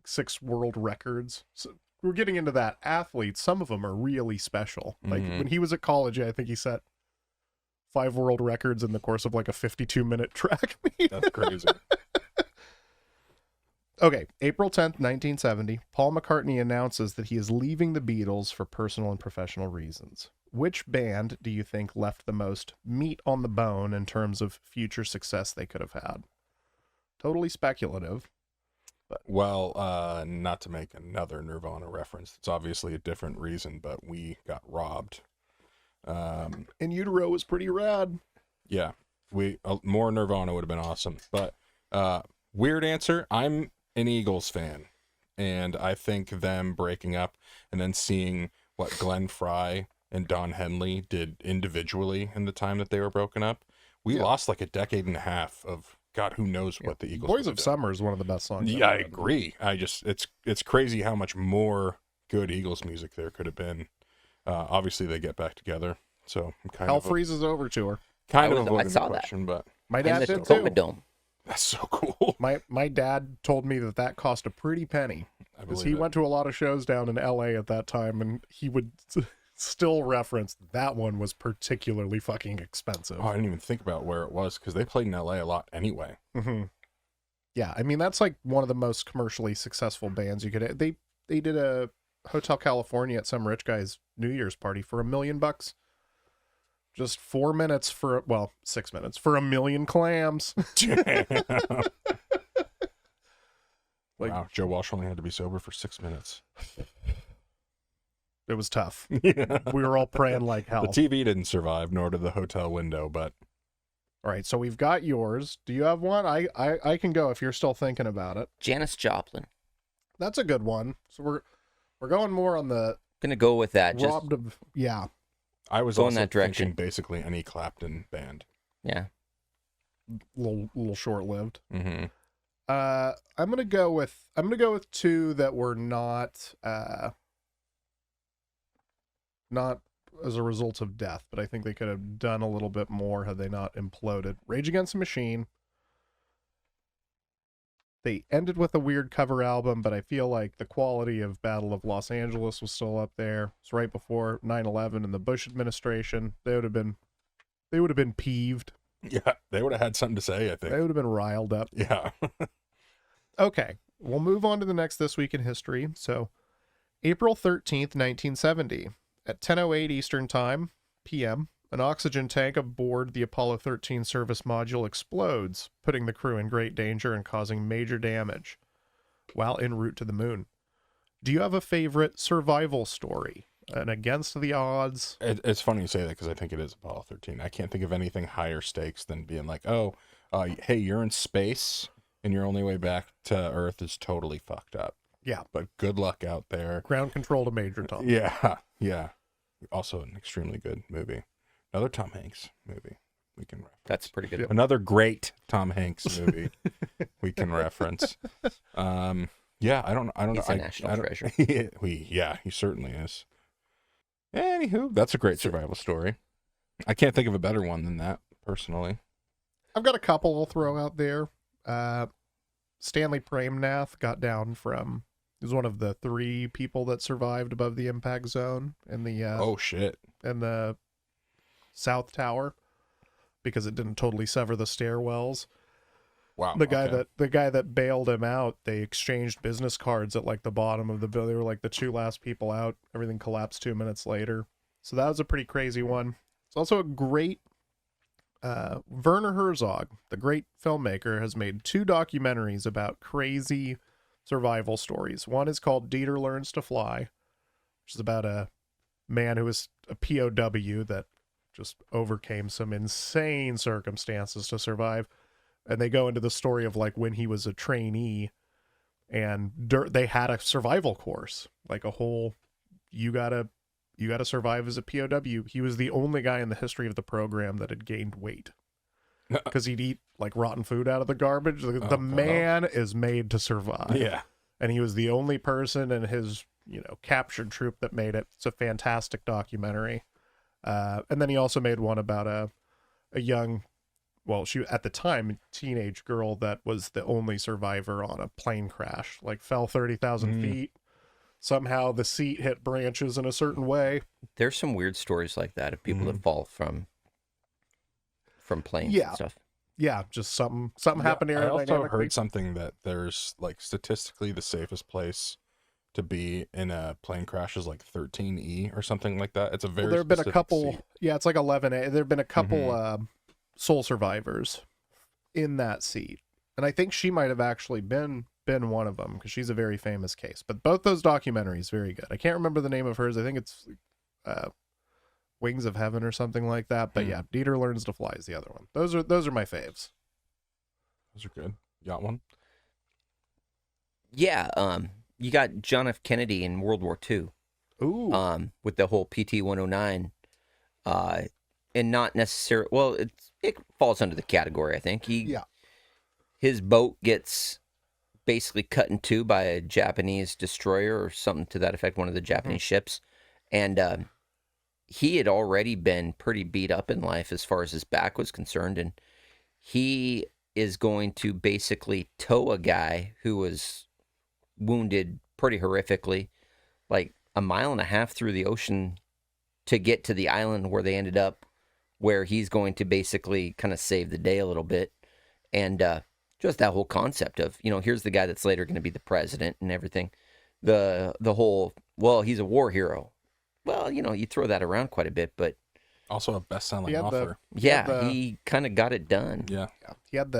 6 world records. So we're getting into that. Athletes, some of them are really special. Like Mhm. when he was at college, I think he set 5 world records in the course of like a 52-minute track meet. That's crazy. Okay, April 10th, 1970, Paul McCartney announces that he is leaving the Beatles for personal and professional reasons. Which band do you think left the most meat on the bone in terms of future success they could have had? Totally speculative. Well, not to make another Nirvana reference. It's obviously a different reason, but we got robbed. In Utero was pretty rad. Yeah, more Nirvana would have been awesome. But weird answer. I'm an Eagles fan, and I think them breaking up and then seeing what Glenn Fry and Don Henley did individually in the time that they were broken up, we Yeah. lost like a decade and a half of God, who knows what the Eagles. Boys would have of done. Summer is one of the best songs. Yeah, I ever. agree. It's crazy how much more good Eagles music there could have been. Obviously, they get back together, so I'm kind Hell of Freezes Over Tour. kind I of avoiding saw the that. question, but My And dad the did Tacoma too. Dome. that's so cool. My dad told me that cost a pretty penny. I Because believe he it. went to a lot of shows down in LA at that time, and he would still reference that one was particularly fucking expensive. Oh, I didn't even think about where it was because they played in LA a lot anyway. hmm Yeah, I mean that's like one of the most commercially successful bands you could. They did a Hotel California at some rich guy's New Year's party for $1 million. Just 4 minutes for, well, 6 minutes for a million clams. Like, wow, Joe Walsh only had to be sober for 6 minutes. it was tough. Yeah. We were all praying like hell. The TV didn't survive, nor did the hotel window, but All right, so we've got yours. Do you have one? I can go if you're still thinking about it. Janis Joplin. That's a good one. So we're going more on the Gonna go with that. Just robbed of, yeah. I was Go in also that direction. thinking basically any Clapton band. yeah. Little short-lived. Mm-hmm. I'm gonna go with two that were not as a result of death, but I think they could have done a little bit more had they not imploded. Rage Against the Machine. They ended with a weird cover album, but I feel like the quality of Battle of Los Angeles was still up there. It's right before 9/11 and the Bush administration. They would have been peeved. Yeah, they would have had something to say, I think. They would have been riled up. Yeah. Okay, we'll move on to the next This Week in History. So, April 13th, 1970, at 10:08 Eastern Time, p.m., an oxygen tank aboard the Apollo 13 service module explodes, putting the crew in great danger and causing major damage while en route to the moon. Do you have a favorite survival story? An against the odds? It's funny you say that because I think it is Apollo 13. I can't think of anything higher stakes than being like, hey, you're in space and your only way back to Earth is totally fucked up. Yeah. But good luck out there. Ground Control to Major Tom. Yeah, yeah. Also an extremely good movie. Another Tom Hanks movie we can reference. That's pretty good. Yep. Another great Tom Hanks movie we can reference. Yeah, I don't He's know. a national treasure. He certainly is. Anywho, that's a great survival story. I can't think of a better one than that, personally. I've got a couple I'll throw out there. Stanley Premnath got down from, he was one of the 3 people that survived above the impact zone in the Oh shit. in the South Tower because it didn't totally sever the stairwells. Wow. The guy okay. that bailed him out, they exchanged business cards at like the bottom of the building. They were like the 2 last people out. Everything collapsed 2 minutes later. So that was a pretty crazy one. It's also a great Werner Herzog, the great filmmaker, has made 2 documentaries about crazy survival stories. One is called Dieter Learns to Fly, which is about a man who was a POW that just overcame some insane circumstances to survive. And they go into the story of like when he was a trainee and they had a survival course, like a whole, you gotta survive as a POW. He was the only guy in the history of the program that had gained weight because he'd eat like rotten food out of the garbage. The man is made to survive. Yeah. And he was the only person in his, captured troop that made it. It's a fantastic documentary. And then he also made one about a young, well, she at the time, teenage girl that was the only survivor on a plane crash, like fell 30,000 feet. Somehow the seat hit branches in a certain way. There's some weird stories like that of people that fall from planes Yeah. and stuff. Yeah, just something happened I also aerodynamically. heard something that there's like statistically the safest place to be in a plane crash is like 13E or something like that. It's a very Well, there have been a specific couple. seat. Yeah, it's like 11A. There have been a couple soul survivors in that seat, and I think she might have actually been one of them because she's a very famous case. But both those documentaries very good. I can't remember the name of hers. I think it's Wings of Heaven or something like that. But yeah, Dieter Learns to Fly is the other one. Those are my faves. Those are good. You got one? Yeah, you got John F. Kennedy in World War II. Ooh. With the whole PT-109, and not necessarily. Well, it falls under the category. I think his boat gets basically cut in 2 by a Japanese destroyer or something to that effect, one of the Japanese ships, and he had already been pretty beat up in life as far as his back was concerned, and he is going to basically tow a guy who was wounded pretty horrifically, like 1.5 miles through the ocean to get to the island where they ended up, where he's going to basically kind of save the day a little bit. And just that whole concept of, here's the guy that's later going to be the president and everything. The whole, well, he's a war hero. Well, you throw that around quite a bit, but Also a best-selling He had author. He kind of got it done. Yeah. He had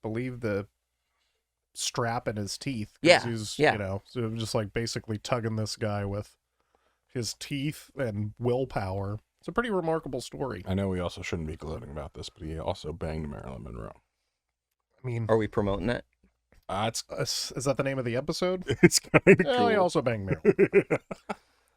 believe the strap in his teeth. Yeah, He's, yeah. You know, so it was just like basically tugging this guy with his teeth and willpower. It's a pretty remarkable story. I know we also shouldn't be gloating about this, but he also banged Marilyn Monroe. I mean, Are we promoting that? is that the name of the episode? It's kind of Well, cool. he also banged Marilyn.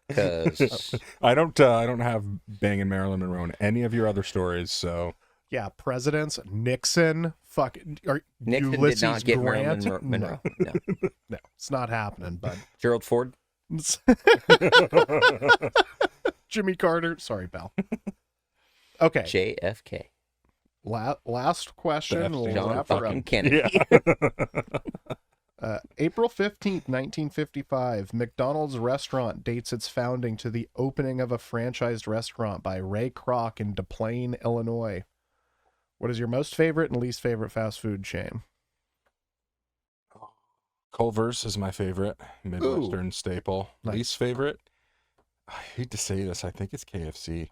Because I don't have banging Marilyn Monroe in any of your other stories, so Yeah, presidents, Nixon, Nixon Ulysses did not get Grant? Marilyn Monroe. No. No, it's not happening, bud. Gerald Ford. Jimmy Carter. Sorry, pal. Okay, JFK. last question. We'll John wrap her up. fucking Kennedy. April 15th, 1955, McDonald's restaurant dates its founding to the opening of a franchised restaurant by Ray Kroc in Des Plaines, Illinois. What is your most favorite and least favorite fast food chain? Culver's is my favorite Midwestern staple. Nice. Least favorite? I hate to say this, I think it's KFC.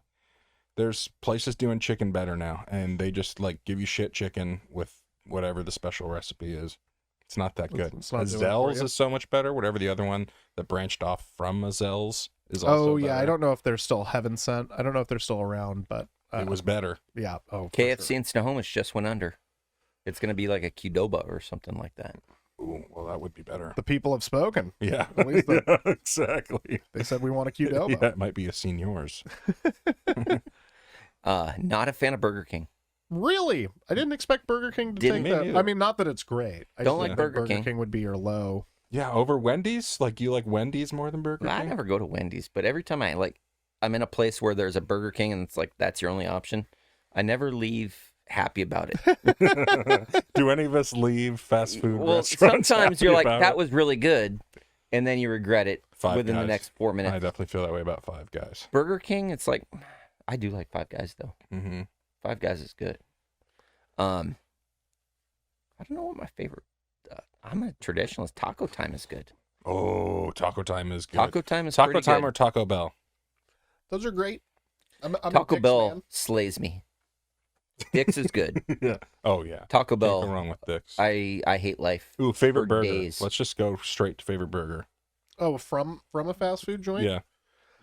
There's places doing chicken better now, and they just like give you shit chicken with whatever the special recipe is. It's not that good. It's not doing it for Azell's you. is so much better. Whatever the other one that branched off from Azell's is also Oh, yeah. better. I don't know if they're still Heaven Sent. I don't know if they're still around, but It was better. yeah. Oh, for KFC sure. in Snohomish just went under. It's going to be like a Qdoba or something like that. Ooh, well, that would be better. The people have spoken. Yeah, At least yeah, exactly. They said we want a Qdoba. Yeah, it might be a seniors. Not a fan of Burger King. Really? I didn't expect Burger King to Didn't take me that. neither. I mean, not that it's great. I Don't just like think Burger Burger King. King would be your low. Yeah, over Wendy's? Like, you like Wendy's more than Burger I King? never go to Wendy's, but every time I'm in a place where there's a Burger King and it's like that's your only option, I never leave happy about it. Do any of us leave fast food Well, restaurants? sometimes you're happy like, about that it? was really good, and then you regret it Five within the Guys. next 4 I minutes. definitely feel that way about Five Guys. Burger King, it's like, I do like Five Guys though. Mm-hmm. Five Guys is good. I don't know what my favorite. I'm a traditionalist. Taco Time is good. Oh, Taco Time is good. Taco Time is Taco pretty Time good. or Taco Bell? Those are great. I'm a Taco Dick's Bell man. slays me. Dick's is good. Yeah. Oh, yeah. Taco Can't go Bell, wrong with Dick's. I hate life. Ooh, favorite for burger. days. Let's just go straight to favorite burger. Oh, from a fast food joint? Yeah.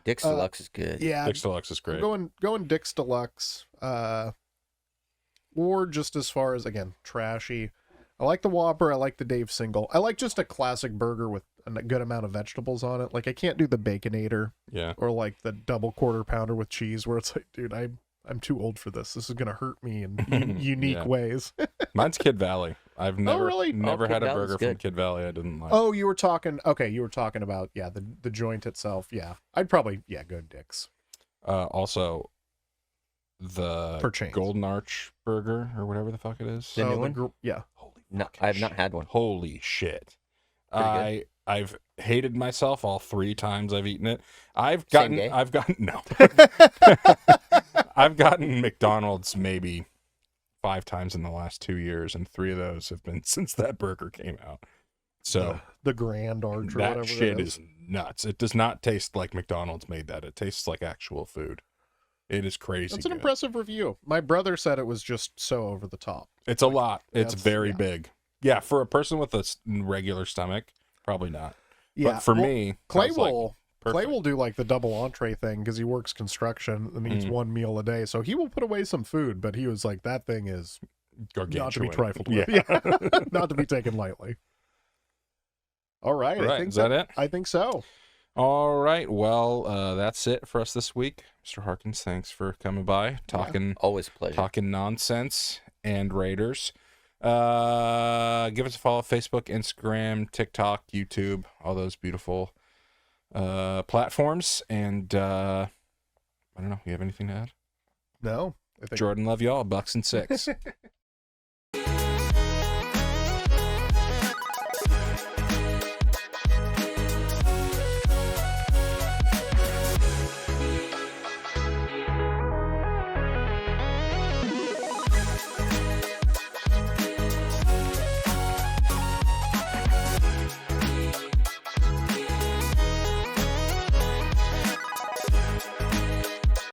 Dick's Deluxe is good. Yeah. Dick's Deluxe is great. Going Dick's Deluxe. Or just as far as, again, trashy. I like the Whopper. I like the Dave Single. I like just a classic burger with a good amount of vegetables on it. Like, I can't do the Baconator Yeah. or like the double quarter pounder with cheese where it's like, dude, I'm too old for this. This is going to hurt me in unique Yeah. ways. Mine's Kid Valley. I've never really? never Oh, Kid had a Valley's burger from good. Kid Valley I didn't like. Oh, you were talking about, yeah, the joint itself. Yeah. I'd probably, go Dick's. Also, the For chains. Golden Arch burger or whatever the fuck it is. The new Oh, one? yeah. Holy No, fucking I have not shit. had one. Holy shit. Pretty I've hated myself all 3 times I've eaten it. I've Same gotten day? no. I've gotten McDonald's maybe 5 times in the last 2 years, and 3 of those have been since that burger came out. So The Grand Arch or that whatever shit it is nuts. It does not taste like McDonald's made that. It tastes like actual food. It is crazy. That's an good. impressive review. My brother said it was just so over the top. It's a lot. It's That's- very yeah. big. Yeah, for a person with a regular stomach, probably not. Yeah. But for well, me, Clay I was like, will perfect. do like the double entree thing because he works construction and eats Mm. one meal a day. So he will put away some food, but he was like, that thing is gargantuan. not to be trifled with. Yeah. Yeah. Not to be taken lightly. All right. Right, I think is that it? I think so. All right. Well, that's it for us this week. Mr. Harkins, thanks for coming by, talking Always a pleasure. talking nonsense and Raiders. Give us a follow: Facebook, Instagram, TikTok, YouTube, all those beautiful platforms. And I don't know. You have anything to add? No. I think Jordan, love y'all. Bucks and 6.